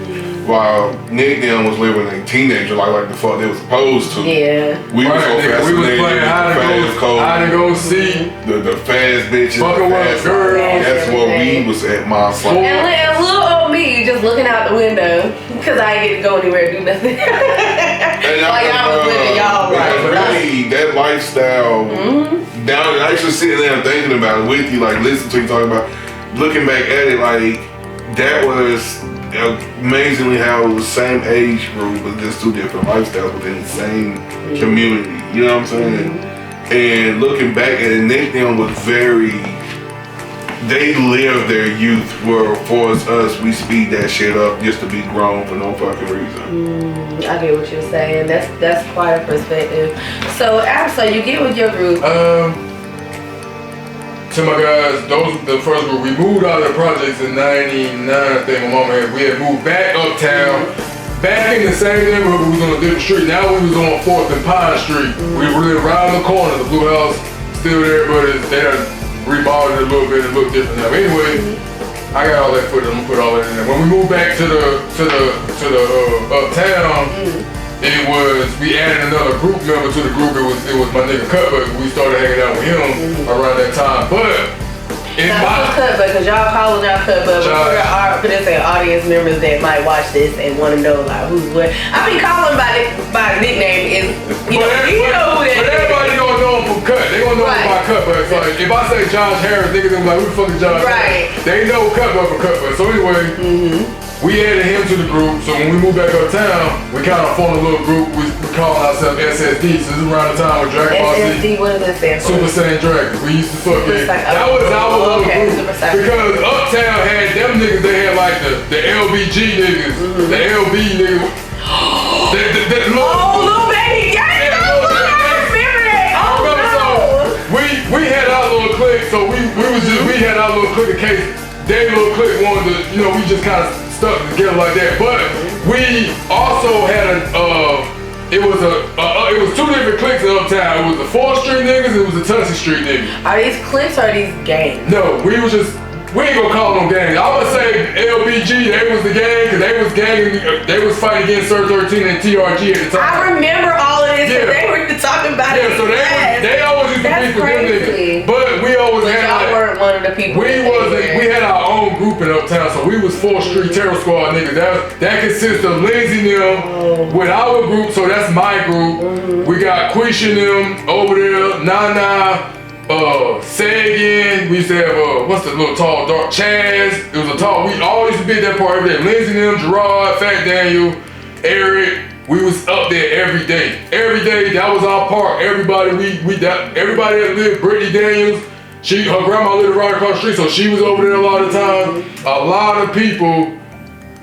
While Nick then was living a teenager life like the fuck they was supposed to. Yeah. We was so fascinated. We was playing hide and go see. The fast bitches. Fucking with girls. That's what we was at, my son. And little old me just looking out the window because I ain't get to go anywhere and do nothing. Like I was living y'all life. Really, that lifestyle. Down, I actually sitting there and thinking about it with you, like listening to you talking about, looking back at it, like that was amazingly how it was the same age group, but just two different lifestyles within the same community. You know what I'm saying? And looking back at it, Nick them was they lived their youth, where for us, we speed that shit up just to be grown for no fucking reason. I get what you're saying. That's quite a perspective. So you get with your group. To my guys, the first group, we moved out of the projects in '99. I think my mama we had moved back uptown, back in the same neighborhood, but we was on a different street. Now we was on 4th and Pine Street. We were around the corner. The blue house still there, but they done remodeled it a little bit. It looked different now. Anyway, I got all that footage. I'm gonna put all that in there. When we moved back to the uptown, we added another group member to the group. It was my nigga Cutbutt. We started hanging out with him around that time. But Cutbutt, because y'all calling y'all Cutbutt, but for the audience members that might watch this and want to know like who's what. I be calling by nickname you know who that is. But everybody gonna know him from Cut. They gonna know him by Cutbutt. So if I say Josh Harris, niggas gonna be like, who the fuck is Josh Harris? They know Cutbutt from Cutbutt. So anyway, we added him to the group. So when we moved back uptown, we kind of formed a little group. We called ourselves SSD. So this is around the time with Dragon Ball Z. SSD, what does that stand for? Super Saiyan Dragon. We used to fucking. That was our little group. Because uptown had them niggas. They had like the LBG niggas, the LB niggas. Little baby gang. We had our little clique, so we had our little clique in case their little clique wanted to, we just kind of stuck together like that. But we also had it was two different cliques in uptown. It was the 4th Street niggas, and it was the Tussey Street niggas. Are these cliques or are these gangs? No, we ain't gonna call them gangs. I would say LBG, they was the gang, cause they was fighting against Sir 13 and TRG at the time. I remember all of this, cause they were talking about it. Yeah, so they always used to be for them niggas. But we always had y'all weren't one of the people. We had our own group in uptown, so we was 4th Street Terror Squad niggas. That consists of Lindsay and them with our group, so that's my group. We got Quisha and them over there, Nana, Sagan, we used to have, what's the little tall, dark Chaz. It was a tall, we all used to be at that part every day. Lindsay and them, Gerard, Fat Daniel, Eric, we was up there every day. Every day, that was our part. Everybody, everybody that lived, Brittany Daniels, her grandma lived right across the street, so she was over there a lot of times. A lot of people,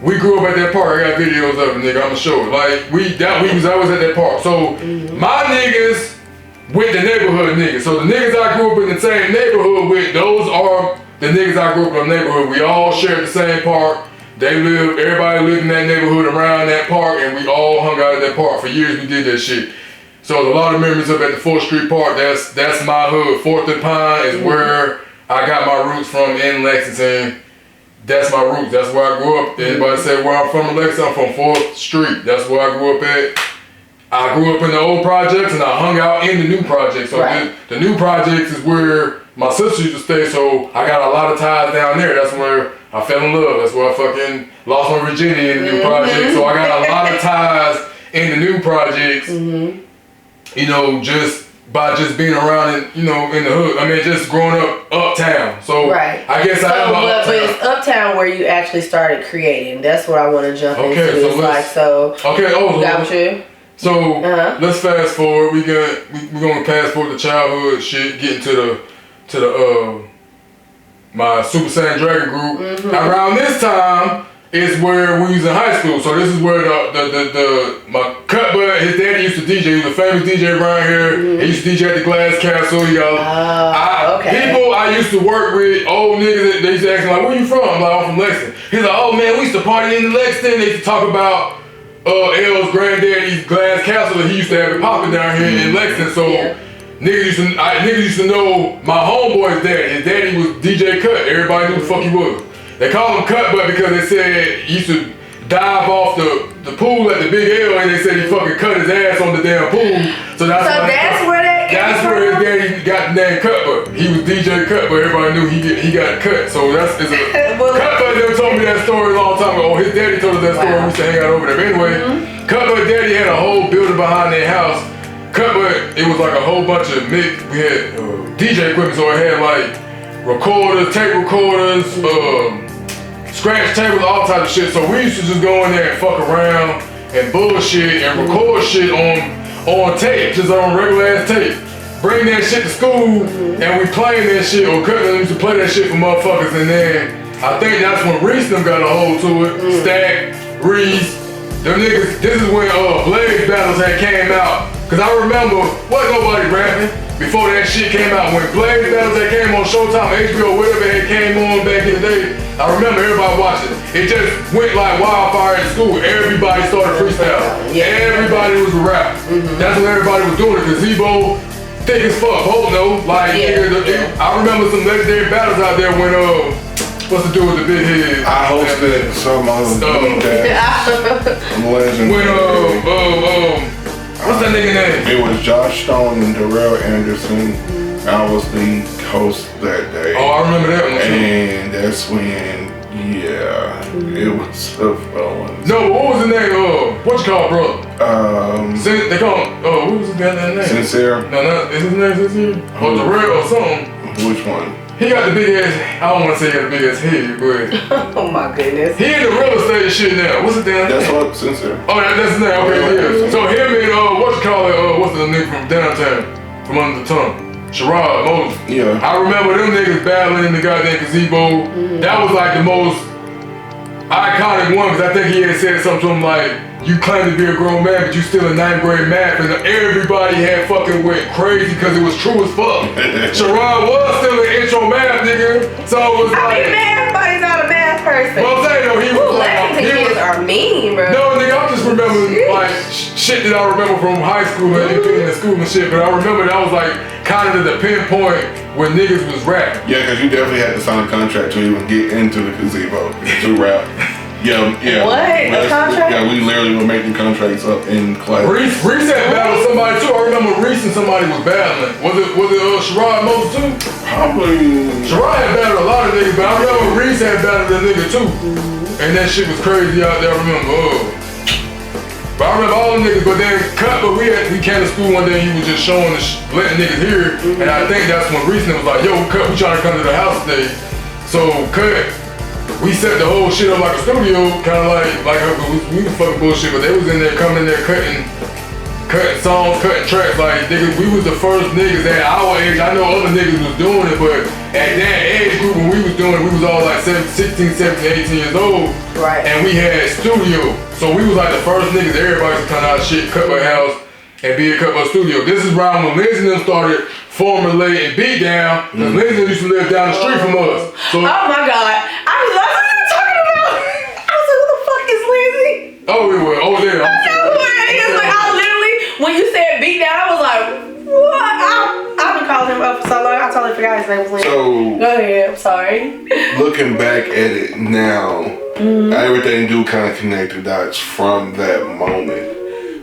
we grew up at that park. I got videos of it, nigga, I'ma show it. Like, I was at that park. So, my niggas, with the neighborhood niggas. So the niggas I grew up in the same neighborhood with, those are the niggas I grew up in the neighborhood. We all shared the same park. Everybody lived in that neighborhood around that park, and we all hung out at that park. For years we did that shit. So a lot of memories up at the 4th Street Park. That's my hood. 4th and Pine is where I got my roots from in Lexington. That's my roots. That's where I grew up. Everybody say where I'm from in Lexington, I'm from 4th Street. That's where I grew up at. I grew up in the old projects and I hung out in the new projects. So the new projects is where my sister used to stay, so I got a lot of ties down there. That's where I fell in love. That's where I fucking lost my virginity in the new project. So I got a lot of ties in the new projects. You know, just by just being around in, you know, in the hood. I mean, just growing up uptown. So right. I guess I am but it's uptown where you actually started creating. That's what I want to jump into. So it's like So let's fast forward. We're gonna fast forward the childhood shit, get into the my Super Saiyan Dragon group. Around this time is where we was in high school. So this is where my cut butt, his daddy used to DJ. He was a famous DJ around here. He used to DJ at the Glass Castle. He got people I used to work with, old niggas. They used to ask me like, "Where you from?" I'm like, "I'm from Lexington." He's like, "Oh man, we used to party in Lexington." They used to talk about L's granddaddy's Glass Castle that he used to have it popping down here in Lexington. So niggas used to know my homeboy's daddy. His daddy was DJ Cut. Everybody knew who the fuck he was. They called him Cut Butt because they said he used to dive off the pool at the Big L, and they said he fucking cut his ass on the damn pool. So that's where his daddy got the name Cut Butt. He was DJ Cut Butt. Everybody knew he got cut. So that's Cut Butt never told me that story a long time ago. His daddy told us that story. We used to hang out over there. But anyway, Cut Butt daddy had a whole building behind their house. Cut Butt, it was like a whole bunch of mix. We had DJ equipment, so it had like recorders, tape recorders, scratch tables, all types of shit. So we used to just go in there and fuck around and bullshit and record shit on tape, just on regular ass tape. Bring that shit to school and we playing that shit, or Cutler used to play that shit for motherfuckers, and then I think that's when Reese them got a hold to it. Stack, Reese, them niggas, this is when Blaze battles had came out. Cause I remember, wasn't nobody rapping before that shit came out. When Blaze battles that came on Showtime, HBO, whatever it came on back in the day, I remember everybody watching. It just went like wildfire in school. Everybody started freestyling. Everybody was a rap. That's when everybody was doing it. Cause Zebo, thick as fuck, hope no. Like, I remember some legendary battles out there when what's to do with the big head? I hosted some legend. What's that nigga name? It was Josh Stone and Darrell Anderson. I was the host that day. Oh, I remember that one too. And that's when, it was a fun. No, but what was the name? What you call brother? They call him, what was his name? Sincere? No, is his name Sincere? Or Darrell or something? Which one? He got the big ass, I don't want to say he got the big ass head, but. Oh my goodness. He in the real estate shit now. What's his damn name? That's what, Sincere. Oh, that's his name, okay, yeah. So him and, what's the nigga from downtown? From under the tongue? Sherrod Moses. Yeah. I remember them niggas battling in the goddamn gazebo. That was like the most iconic one, because I think he had said something to him like, "You claim to be a grown man, but you still in 9th grade math," and everybody had fucking went crazy because it was true as fuck. Sherrod was still in intro math, nigga. So it was like, I mean, everybody's not a math person. Well, I'm saying though, he was like, kids are mean, bro. No, nigga, I'm just remembering like shit that I remember from high school and being in school and shit. But I remember that was like kind of the pinpoint when niggas was rapping. Yeah, because you definitely had to sign a contract to even get into the gazebo to rap. Yeah. What? A contract? Yeah, we literally were making contracts up in class. Reese had battled somebody too. I remember Reese and somebody was battling. Was it Sherrod Moses too? Probably. Sherrod had battled a lot of niggas, but I remember Reese had battled a nigga too. And that shit was crazy out there. I remember. But I remember all the niggas, but then Cut, but we came to school one day and he was just showing letting niggas hear. And I think that's when Reese was like, "Yo, Cut, we trying to come to the house today." So Cut, we set the whole shit up like a studio, kind of like we was fucking bullshit, but they was in there coming in there cutting songs, cutting tracks. Like, nigga, we was the first niggas at our age. I know other niggas was doing it, but at that age group when we was doing it, we was all like 16, 17, 18 years old. Right. And we had studio. So we was like the first niggas, everybody was coming out of shit, Cut My House, and be a Cut My Studio. This is around when Lindsay and them started formulating Beatdown, because Lindsay used to live down the street from us. So, oh my God. I was like, what are you talking about? I was like, who the fuck is Lindsay? Oh, it was. Oh, yeah. I know who it is. Like, I literally, when you said Beatdown, I was like, what? I've been calling him up for so long, I totally forgot his name was Lindsay. So, go ahead, I'm sorry. Looking back at it now, everything do kind of connect the dots from that moment.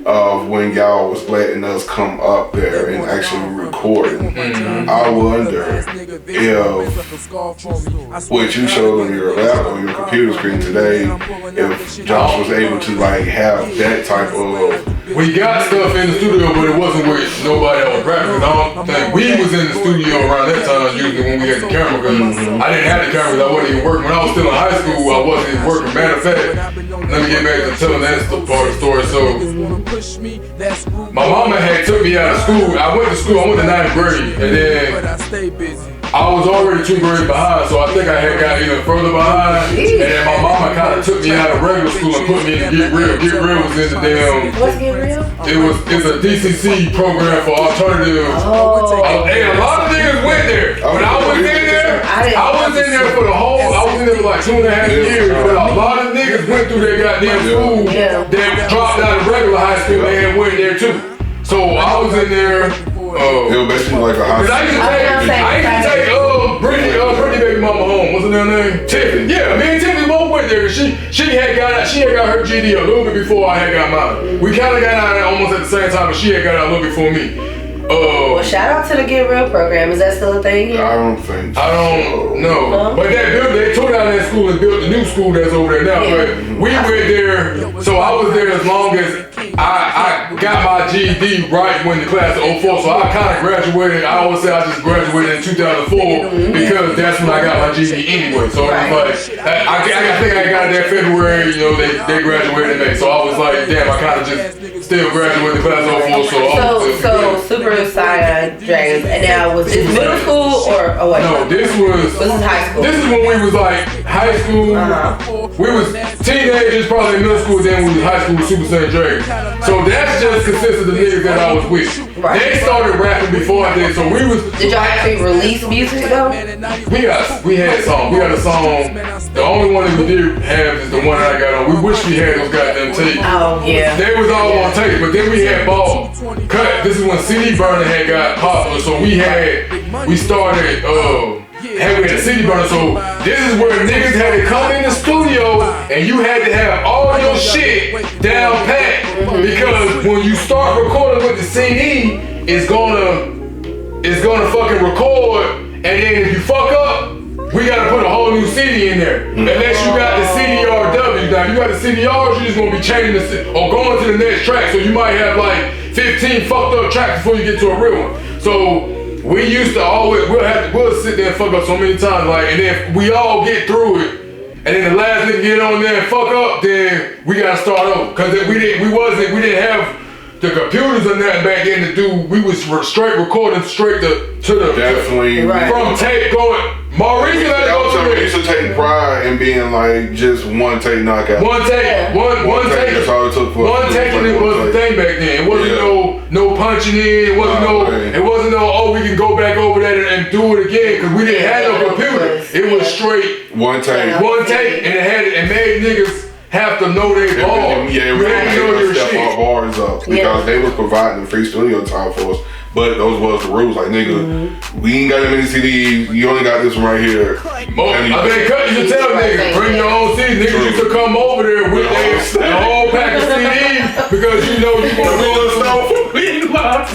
of when y'all was letting us come up there and actually recording. I wonder if what you showed on your lap on your computer screen today, if Josh was able to like have that type of. We got stuff in the studio, but it wasn't with nobody else rapping. I don't think we was in the studio around that time usually when we had the camera, because I didn't have the camera, I wasn't even working. When I was still in high school, I wasn't even working. Matter of fact, let me get back to telling that part of the story. So, my mama had took me out of school. I went to school, I went to 9th grade, and then I was already 2 grades behind, so I think I had got even further behind. And then my mama kind of took me out of regular school and put me in Get Real. Get Real was in the damn. What's Get Real? It's a DCC program for alternative. And a lot of niggas went there. When I was in there, I was in there for the whole. I was in there for like 2.5 years. But a lot of niggas went through their goddamn school that dropped out of regular high school and went there too. So I was in there. It was basically like a high school. I used to take Brittany baby mama home. What's her name? Tiffany. Yeah, me and Tiffany both went there. She had got her GD a little bit before I had got mine. We kind of got out almost at the same time, but she had got out a little before me. Well, shout out to the Get Real program. Is that still a thing here? I don't think so. I don't know. But they tore down that school and built the new school that's over there now. But we went there, so I was there as long as I got my GED right when the class of 04. So I kind of graduated. I always say I just graduated in 2004 because that's when I got my GED anyway. So it was like, I think I got it that February, you know, they graduated in May. So I was like, damn, I kind of just still graduated the class of 04. So Super Saiyan Dragons. And now, was this middle school or what? No, this is high school. This is when we was like high school. We was teenagers, probably in middle school, then we was high school with Super Saiyan Dragons. So that's just consists of the niggas that I was with. Right. They started rapping before I did, so we was. Did y'all actually release music though? We had a song. We had a song. The only one that we did have is the one that I got on. We wish we had those goddamn tapes. Oh yeah. They was all on tape, but then we had bought cut. This is when CD burner had got popular, so we started having a CD burner. So this is where niggas had to come in the studio and you had to have all your shit down pat, because when you start recording with the CD, it's gonna fucking record, and then if you fuck up, we gotta put a whole new CD in there. Unless you got the CDRW. Now, if you got the CDRs, you're just gonna be changing or going to the next track. So you might have like 15 fucked up tracks before you get to a real one. So we used to always, we'll sit there and fuck up so many times, like, and then we all get through it, and then the last nigga get on there and fuck up, then we gotta start over. Cause we didn't have the computers and that back then to do, we was straight recording straight to the definitely from tape going. Maurice let it go to me. Used to take pride in being like just one take knockout. One take. That's all it took for one take, and it was the thing back then. It wasn't no punching in. It wasn't no oh, we can go back over that and do it again, because we didn't have no computer. It was straight one take, and it made niggas have to know their bars. Yeah, you had to know your step our bars up because they was providing free studio time for us. But those was the rules. Like, nigga, we ain't got that many CDs. You only got this one right here. I think Cut used to tell niggas, bring your own CDs. Niggas used to come over there with their whole pack of CDs because you know you want to do this stuff.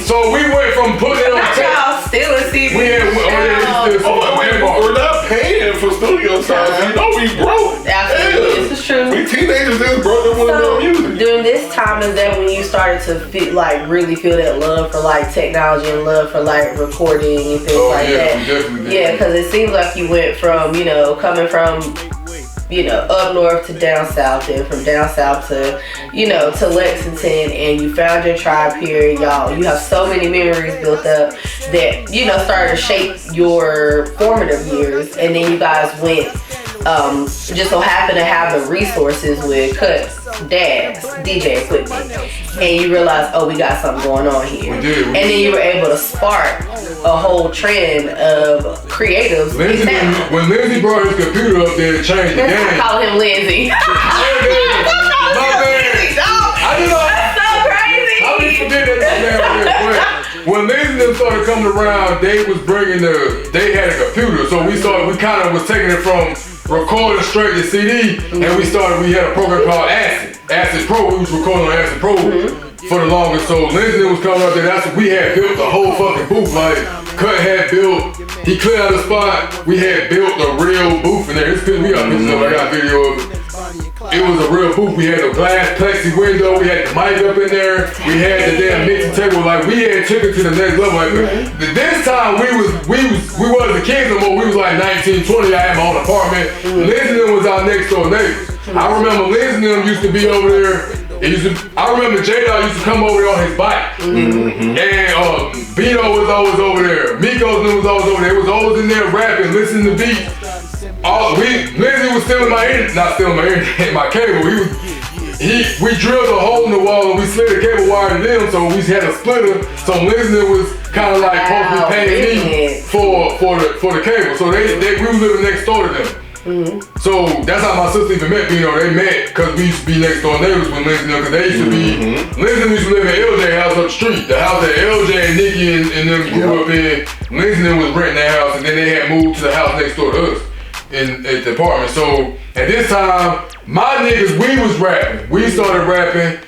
So we went from putting it on tape. Stealing CDs. We're not paying for studio time. You know we broke. Absolutely, this is true. We teenagers just broke them with no music. During this time is that when you started to really feel that love for like technology and love for like recording and things like that. Yeah, because it seems like you went from, you know, coming from, you know, up north to down south, and from down south to, you know, to Lexington, and you found your tribe here, y'all. You have so many memories built up that, you know, started to shape your formative years, and then you guys went, just so happened to have the resources with Cut's dad's DJ equipment, and you realized, oh, we got something going on here. And then you were able to spark a whole trend of creatives. When Lindsay brought his computer up there to change the game. I call him Lindsay. That's so crazy. I didn't forget that. When Lindsay started coming around, they had a computer, so we kind of was taking it from recording straight to CD, and we had a program called Acid Pro. We was recording on Acid Pro. for the longest. So Lindsay was coming up there. That's what we had built the whole fucking booth. Like Cut had built. He cleared out the spot. We had built a real booth in there. We got pictures of it. I got a video of it. It was a real booth. We had a glass plexi window. We had the mic up in there. We had the damn mixing table. Like we had took it to the next level. Like this time we wasn't the kids no more. We was like 19, 20. I had my own apartment. Lindsay was our next door neighbors. I remember Lindsay used to be over there. I remember J-Dog used to come over there on his bike. And Vito was always over there. Migos was always over there. They was always in there rapping, listening to beats. Lindsay was stealing my internet, not stealing my internet, my cable. We drilled a hole in the wall and we slid a cable wire to them, so we had a splitter. So Lindsay was kind of like supposed to be paying me for the cable. So we was living next door to them. So that's how my sister even met Bino. They met because we used to be next door neighbors with Lindsay because they used to be, Lindsay used to live in LJ house up the street. The house that LJ and Nikki and them grew up in, Lindsay was renting that house and then they had moved to the house next door to us at the apartment. So at this time, my niggas, we was rapping. We started rapping.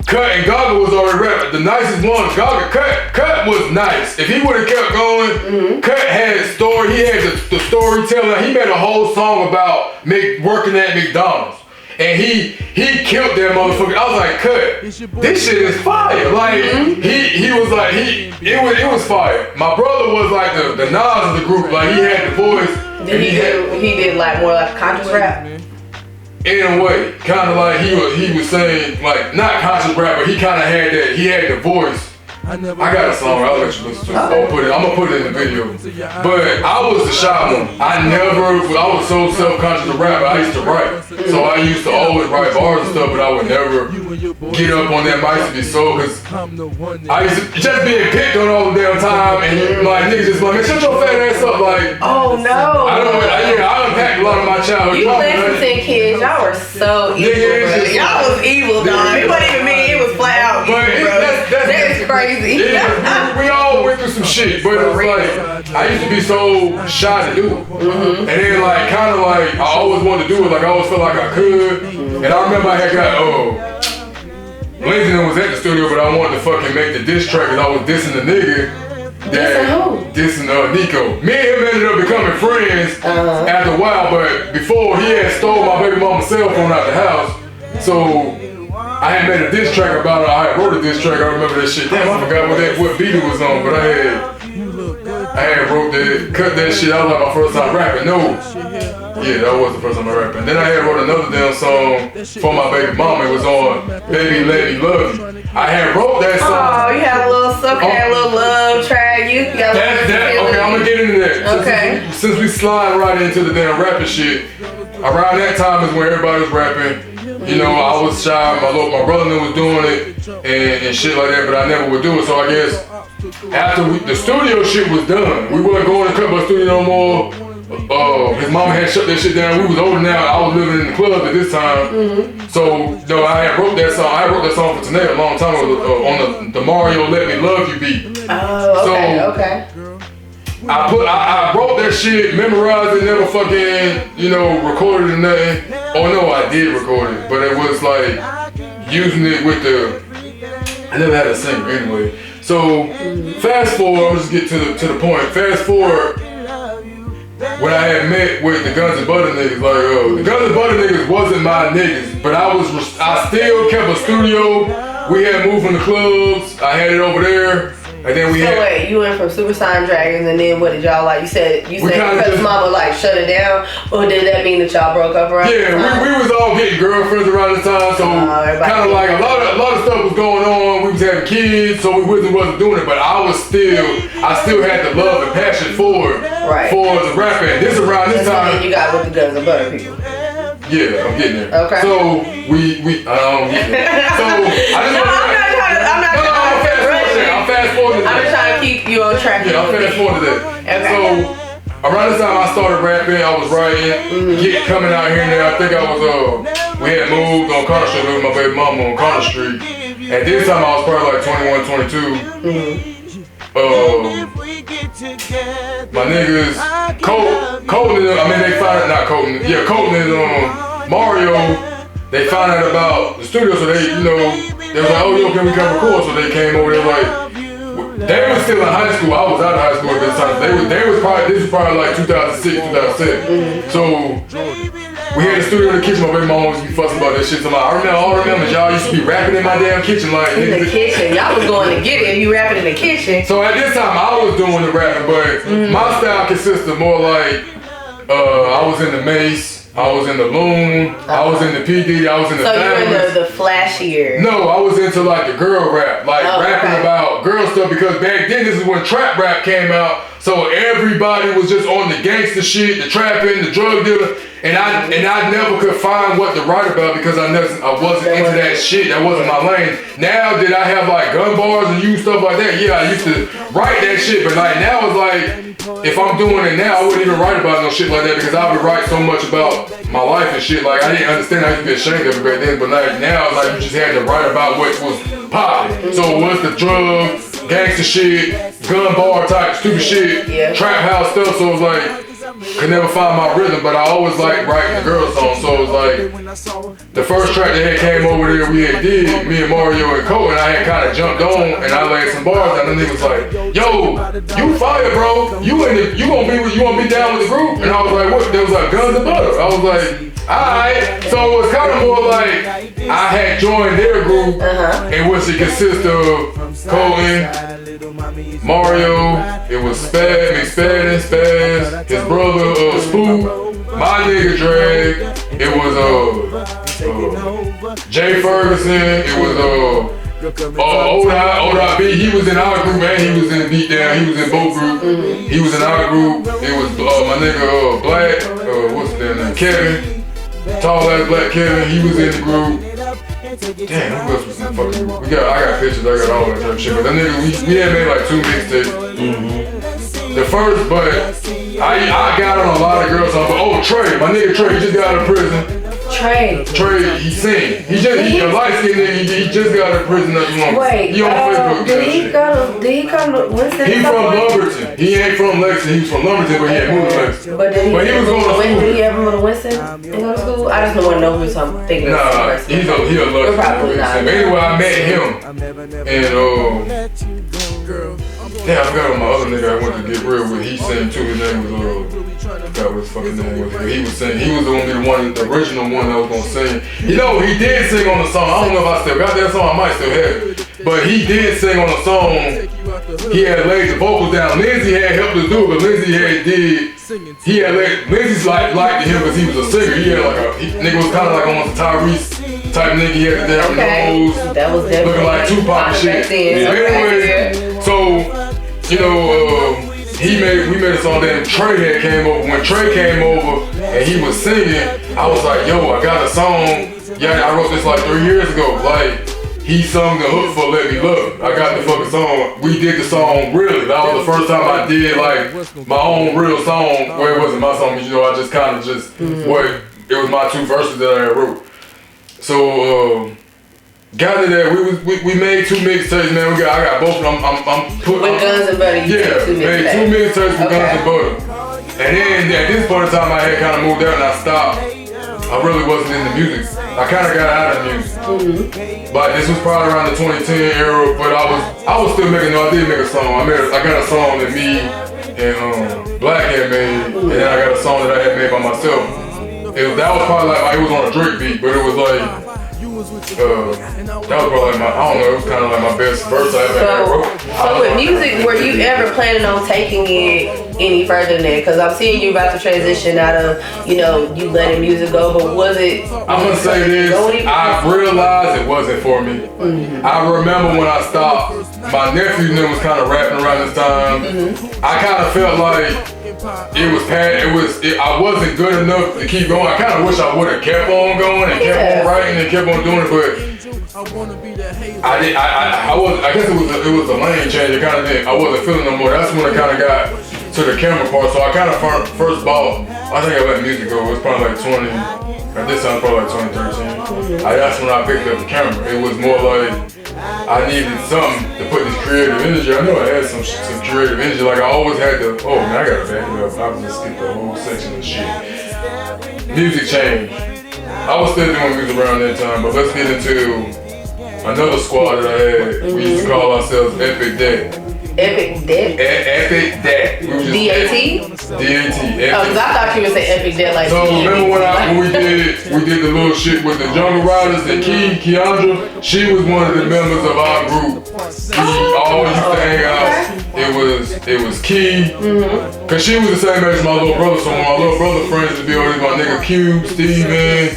Cut and Gaga was already rapping. The nicest one, Gaga, Cut was nice. If he would have kept going, Cut had a story. He had the storytelling. He made a whole song about working at McDonald's. And he killed that motherfucker. I was like, Cut, this shit is fire. Like, he was like, it was fire. My brother was like the Nas of the group. Like, he had the voice. He did like more like conscious rap? In a way, kind of like he was saying, like, not conscious rap, but he kind of had that, he had the voice. I got a song, I'll let you listen to it. I'm gonna put it in the video. But I was the shy one. I was so self-conscious of rap, I used to write. So I used to always write bars and stuff, but I would never get up on that mic to be so, because I used to just being picked on all the damn time, and my niggas just like, man, shut your fat ass up, like. Oh no. I unpacked a lot of my childhood. You Lexington kids, y'all were so evil, y'all was evil, dog. It wasn't even me, it was flat out evil, bro. That's crazy. Yeah, we all went through some shit, but it was like, I used to be so shy to do it. And then like, kind of like, I always wanted to do it, like I always felt like I could. And I remember I had got, Lindsay was at the studio, but I wanted to fucking make the diss track, and I was dissing the nigga. Dissing Nico. Me and him ended up becoming friends after a while, but before he had stole my baby mama's cell phone out the house. So I had made a diss track about it. I had wrote a diss track. I remember that shit. Damn, I forgot what beat it was on, but I had wrote that, cut that shit. That was like my first time rapping. No. Yeah, that was the first time I rapping. Then I had wrote another damn song for my baby mama. It was on Baby Let Me Love You. I had wrote that song. Oh, you had a little love track. You got okay, I'm gonna get into that. Okay. Since we slide right into the damn rapping shit, around that time is when everybody was rapping. You know, I was shy, my brother was doing it and shit like that, but I never would do it. So I guess after the studio shit was done, we wasn't going to cut my studio no more. His mama had shut that shit down. We was older now. I was living in the club at this time. So I had wrote that song. I wrote that song for Tanae a long time ago on the Mario Let Me Love You beat. Oh, okay. I wrote that shit, memorized it, never fucking, recorded it or nothing. Oh no, I did record it, but it was like using it with I never had a singer anyway. So fast forward, I'll just get to the point. Fast forward, when I had met with the Guns and Butter niggas, like the Guns and Butter niggas wasn't my niggas, but I still kept a studio. We had moved from the clubs. I had it over there. And then wait, you went from Supersonic Dragons, and then what did y'all like? You said because mama like shut it down, or did that mean that y'all broke up around? Yeah, we was all getting girlfriends around the time, so kind of like a lot of stuff was going on. We was having kids, so we wasn't doing it. But I still had the love and passion for the rapping. This around this time, you got with the Guns and Butter people. Yeah, I'm getting there. Okay. So I'm getting there. So I'm fast forward. I'm just trying to keep you on track. Yeah, I'm fast forward to that. Okay. So around this time I started rapping, I was writing, coming out here and there. I think I was we had moved on Connor Street with my baby mama on Connor Street. At this time I was probably like 21, 22. My niggas, Colton, I mean they find not Colton. Yeah, Colton is Mario. they found out about the studio, so they, you know, they was like, oh, yo, can we come record? So they came over there like, they was still in high school. I was out of high school at this time. This was probably like 2006, 2007. So we had a studio in the kitchen. My baby mom used to be fussing about that shit. So like, I remember y'all used to be rapping in my damn kitchen. Like in the kitchen, y'all was going to get it. You rapping in the kitchen. So at this time, I was doing the rapping, but my style consists of more like I was in the Mace. I was in the Loon, I was in the PD, I was in the So you were Fabulous. in the flashier. No, I was into like the girl rap, like rapping about girl stuff, because back then this is when trap rap came out. So everybody was just on the gangster shit, the trapping, the drug dealer, and I never could find what to write about because I wasn't into that shit. That wasn't my lane. Now that I have like gun bars and use stuff like that, yeah, I used to write that shit, but like now it's like, if I'm doing it now, I wouldn't even write about no shit like that because I would write so much about my life and shit. Like I didn't understand, I used to be ashamed of it back then, but like now it's like you just had to write about what was popping. So what's the drugs, gangster shit, gun bar type stupid shit, trap house stuff. So it was like, could never find my rhythm, but I always like writing the girl song. So it was like, the first track that had came over there, we had did, me and Mario and Cole, and I had kind of jumped on, and I laid some bars, and the nigga was like, yo, you fire, bro, you gonna be down with the group? And I was like, what? There was like Guns and Butter. I was like, alright. So it was kind of more like, I had joined their group, in which it consists of Colton, Mario, it was McSpadden, Spaz, his brother Spook, my nigga Drag, it was Jay Ferguson, it was Old B, he was in our group and he was in Beatdown, he was in both groups, he was in our group, it was my nigga Black, what's his name, Kevin, tall ass Black Kevin, he was in the group. Damn, who else was in the fucking group? I got pictures, I got all that type of shit, but that nigga, we had made like 2 mixtapes. The first, but I got on a lot of girls songs, but Trey, my nigga Trey, he just got out of prison. Trey, he sing. He a light skinned nigga, he just got out of prison not too long. Wait, he on Facebook. Did he come to Winston? He from Lumberton. He ain't from Lexington, he's from Lumberton, but he ain't moved to Lexington. But he was going to school. Did he ever go to Winston and go to school? I just don't want to know who's thinking of. Nah, he a lucky. Probably not. Anyway, I met him, and damn, I forgot what my other nigga I went to get real with. He sang too. His name was I forgot what his fucking name was. He was saying he was the original one that was gonna sing. You know, he did sing on the song. I don't know if I still got that song. I might still have it. But he did sing on the song. He had laid the vocals down. Lindsay had helped us do it, but Lindsay's liked him because he was a singer. He had nigga was kind of like almost a Tyrese type nigga. He had the damn nose. That was definitely looking like Tupac and shit. Anyway, so you know, we made a song. Then Trey had came over. When Trey came over and he was singing, I was like, yo, I got a song. Yeah, I wrote this like 3 years ago. Like, he sung the hook for Let Me Love. I got the fucking song. We did the song really. That was the first time I did like my own real song. Well, it wasn't my song, but you know, I just kind of it was my 2 verses that I wrote. So got to that. We made 2 mixtapes, man. I got both of them. I'm putting with Guns and Butter. Made 2 mixtapes with Guns and Butter. And then at this point in time, I had kind of moved out and I stopped. I really wasn't into music. I kind of got out of music. But this was probably around the 2010 era. But I was still making. I did make a song. I got a song that me and Black had made, and then I got a song that I had made by myself. That was probably like it was on a Drake beat, but it was like. That was probably I don't know, it was kind of like my best verse I ever wrote. So with music, were you ever planning on taking it any further than that? Because I'm seeing you about to transition out of, you know, you letting music go, but was it? I'm gonna say this, I realized it wasn't for me. I remember when I stopped, my nephew was kind of rapping around this time. I kind of felt like I wasn't good enough to keep going. I kind of wish I would have kept on going and kept on writing and kept on doing it, but I guess it was a lane change. I wasn't feeling no more. That's when I kind of got to the camera part. So I kind of first bought. I think I let music go. It was probably like 20. At this time, probably like 2013. That's when I picked up the camera. It was more like I needed something to put this creative energy. I know I had some creative energy. Like I always had to. Oh man, I gotta back it up. I was just skip the whole section of shit. Music changed. I was still doing music around that time, but let's get into another squad that I had. We used to call ourselves Epic Dat. Epic Dat? Epic Dat. D-A-T? D-A-T. Oh, because I thought you would say Epic Dat like so remember when we did the little shit with the Jungle Riders and Keandra? She was one of the members of our group. We all used to hang out. It was Key. Cause she was the same age as my little brother, so when my little brother friends would be over, my nigga Cube, Steven,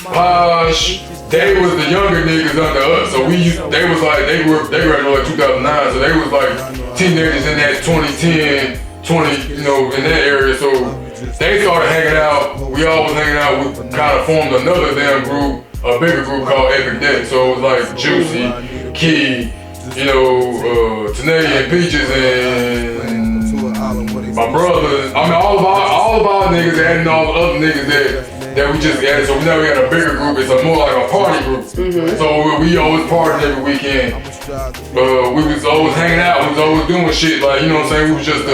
Posh. They was the younger niggas under us, so they graduated like 2009, so they was like teenagers in that 2010, 20, in that area. So they started hanging out. We all was hanging out. We kind of formed another damn group, a bigger group called Epic Dat. So it was like Juicy, Key, Tanae and Peaches and my brothers. I mean, all of our niggas and all the other niggas that we just added. So now we had a bigger group. It's more like a party group. So we always partied every weekend. We was always hanging out. We was always doing shit. Like, you know what I'm saying? We was just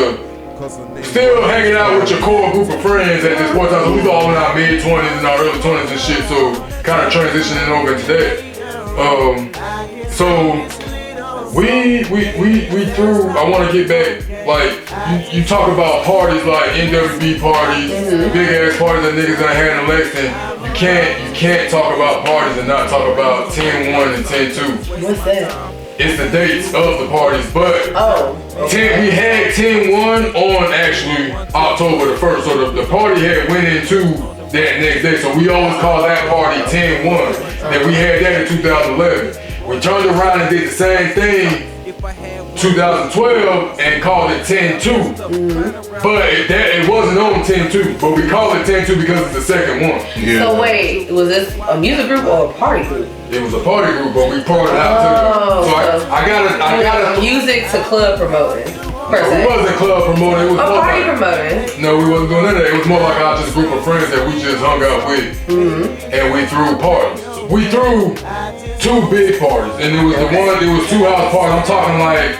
still hanging out with your core group of friends at this point in time. So we was all in our mid-20s and our early 20s and shit. So kind of transitioning over into that. So we threw, I want to get back, like, you talk about parties like NWB parties, big ass parties that niggas done had in Lexington. You can't talk about parties and not talk about 10-1 and 10-2. What's that? It's the dates of the parties, but we had 10-1 on actually October the 1st, so the party had went into that next day, so we always call that party 10-1, that we had that in 2011. We turned around and did the same thing 2012 and called it 10-2. But it wasn't on 10-2, but we called it 10-2 because it's the second one. Yeah. So wait, was this a music group or a party group? It was a party group, but we partied out to them. So I got music to club promoting. It wasn't club promoting, it was more party like, promoting. No, we wasn't doing none of that. It was more like our just group of friends that we just hung out with. And we threw parties. We threw 2 big parties, and it was it was 2 house parties. I'm talking like,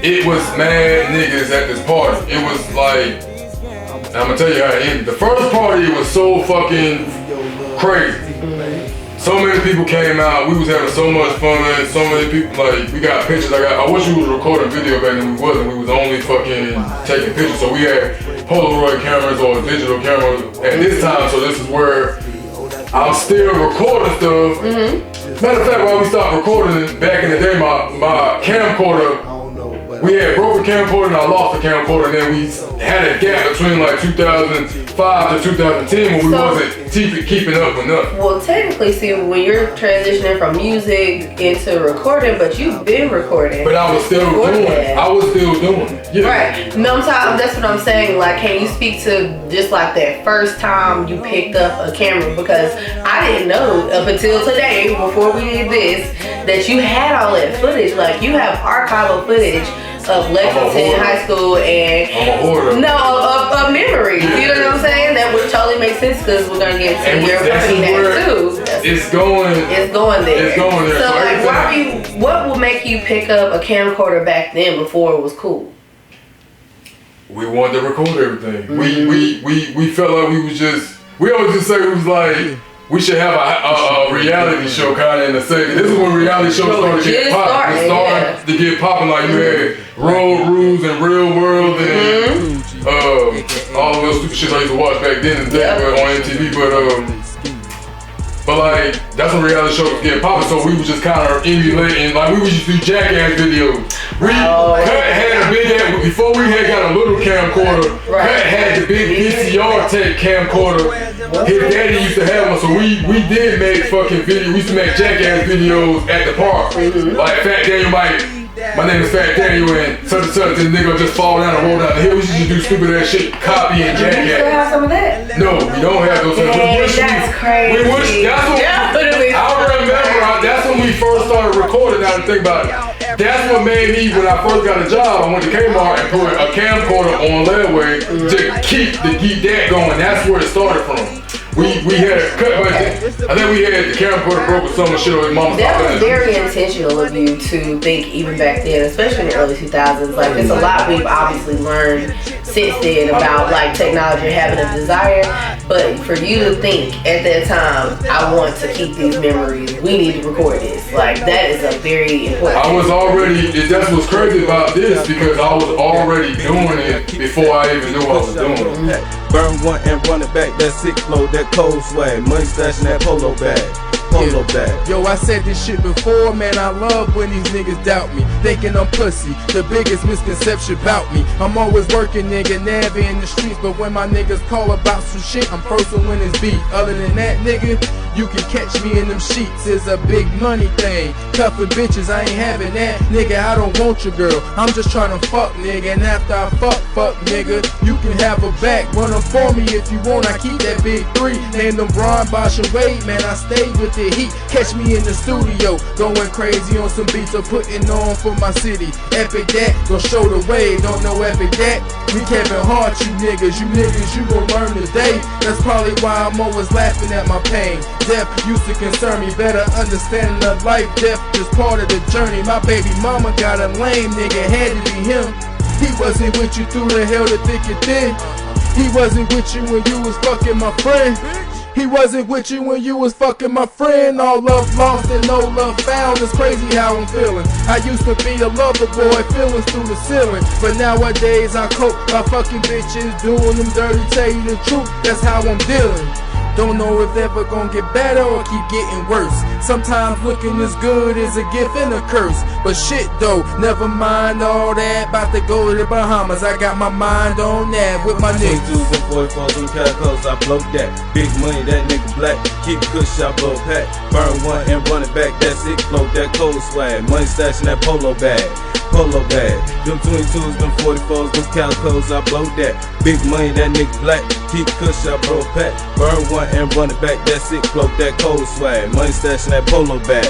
it was mad niggas at this party. It was like, I'm gonna tell you how it ended. The first party was so fucking crazy. So many people came out. We was having so much fun. So many people, like, we got pictures. I wish we was recording video back then. We wasn't. We was only fucking taking pictures. So we had Polaroid cameras or digital cameras at this time. So this is where I'm still recording stuff. Matter of fact, while we stopped recording back in the day, my camcorder, we had broke a camcorder and I lost the camcorder, and then we had a gap between like 2005 to 2010 when we wasn't keeping up with nothing. Well, technically, see, when you're transitioning from music into recording, but you've been recording. But I was still doing it. I was still doing it. Yeah. Right. No, that's what I'm saying. Like, can you speak to just like that first time you picked up a camera? Because I didn't know up until today, before we did this, that you had all that footage. Like, you have archival footage of Lexington High School and of memories. You know what I'm saying? That would totally make sense because we're gonna get to your company now too. It's going there. It's going there. So like, what would make you pick up a camcorder back then before it was cool? We wanted to record everything. We felt like we always just say it was like, we should have a reality show kind of in the second. This is when reality shows started to get popping. It started to get popping, like you had Road Rules and Real World and all of those stupid shit I used to watch back then and on MTV. But like, that's when reality shows was getting popping, so we was just kind of emulating, like we would just do jackass videos. Had a big ass, before we had got a little camcorder, had the big VCR tape camcorder. His daddy used to have one, so we did make fucking videos. We used to make jackass videos at the park. Like Fat Daniel my name is Fat Daniel and such and such, and nigga just fall down and roll down the hill. We used to do stupid ass shit, copy and jackass. Do you still have some of that? No, we don't have those things. That's crazy. I remember, that's when we first started recording, now to think about it. That's what made me, when I first got a job, I went to Kmart and put a camcorder on layaway to keep the Geek That going. That's where it started from. we had a cut. I think we had the camcorder broke with some shit on his mama. That was very intentional of you to think even back then, especially in the early 2000s. Like, there's a lot we've obviously learned since then about like technology having a desire, but for you to think at that time, I want to keep these memories, we need to record this. Like, that is a very important. I was already, that's what's crazy about this, because I was already doing it before I even knew I was doing it. Burn one and run it back, that sick flow, that cold swag, money stash in that polo bag. Yo, I said this shit before, man, I love when these niggas doubt me, thinking I'm pussy, the biggest misconception about me. I'm always working, nigga, never in the streets, but when my niggas call about some shit, I'm first to win this beat. Other than that, nigga, you can catch me in them sheets. It's a big money thing, cuffing bitches, I ain't having that. Nigga, I don't want your girl, I'm just trying to fuck, nigga, and after I fuck, nigga, you can have her back. Run her for me if you want, I keep that big 3. Name them Brian, Bosch, and Wade, man, I stay with the heat. Catch me in the studio, going crazy on some beats or putting on for my city. Epic that, gon' show the way, don't know epic that. We Kevin Hart, you niggas, you gon' learn today. That's probably why I'm always laughing at my pain. Death used to concern me, better understanding the life. Death is part of the journey. My baby mama got a lame nigga, had to be him. He wasn't with you through the hell, the thick and thin. He wasn't with you when you was fucking my friend. He wasn't with you when you was fucking my friend. All love lost and no love found. It's crazy how I'm feeling. I used to be a lover boy, feelings through the ceiling, but nowadays I cope by fucking bitches, doing them dirty. Tell you the truth, that's how I'm dealing. Don't know if they're ever gonna get better or keep getting worse. Sometimes looking as good is a gift and a curse. But shit though, never mind all that. About to go to the Bahamas, I got my mind on that with my niggas. 22s and 44s and calicos, I blow that. Big money, that nigga black. Keep kush, I blow pack. Burn one and run it back, that sick flow, that cold swag. Money stash in that polo bag. Them 22s, them 44s, them calicos, I blow that. Big money, that nigga black. Keep kush, I blow pack. Burn one and run it back, that sick flow, that cold swag. Money stash in that polo bag.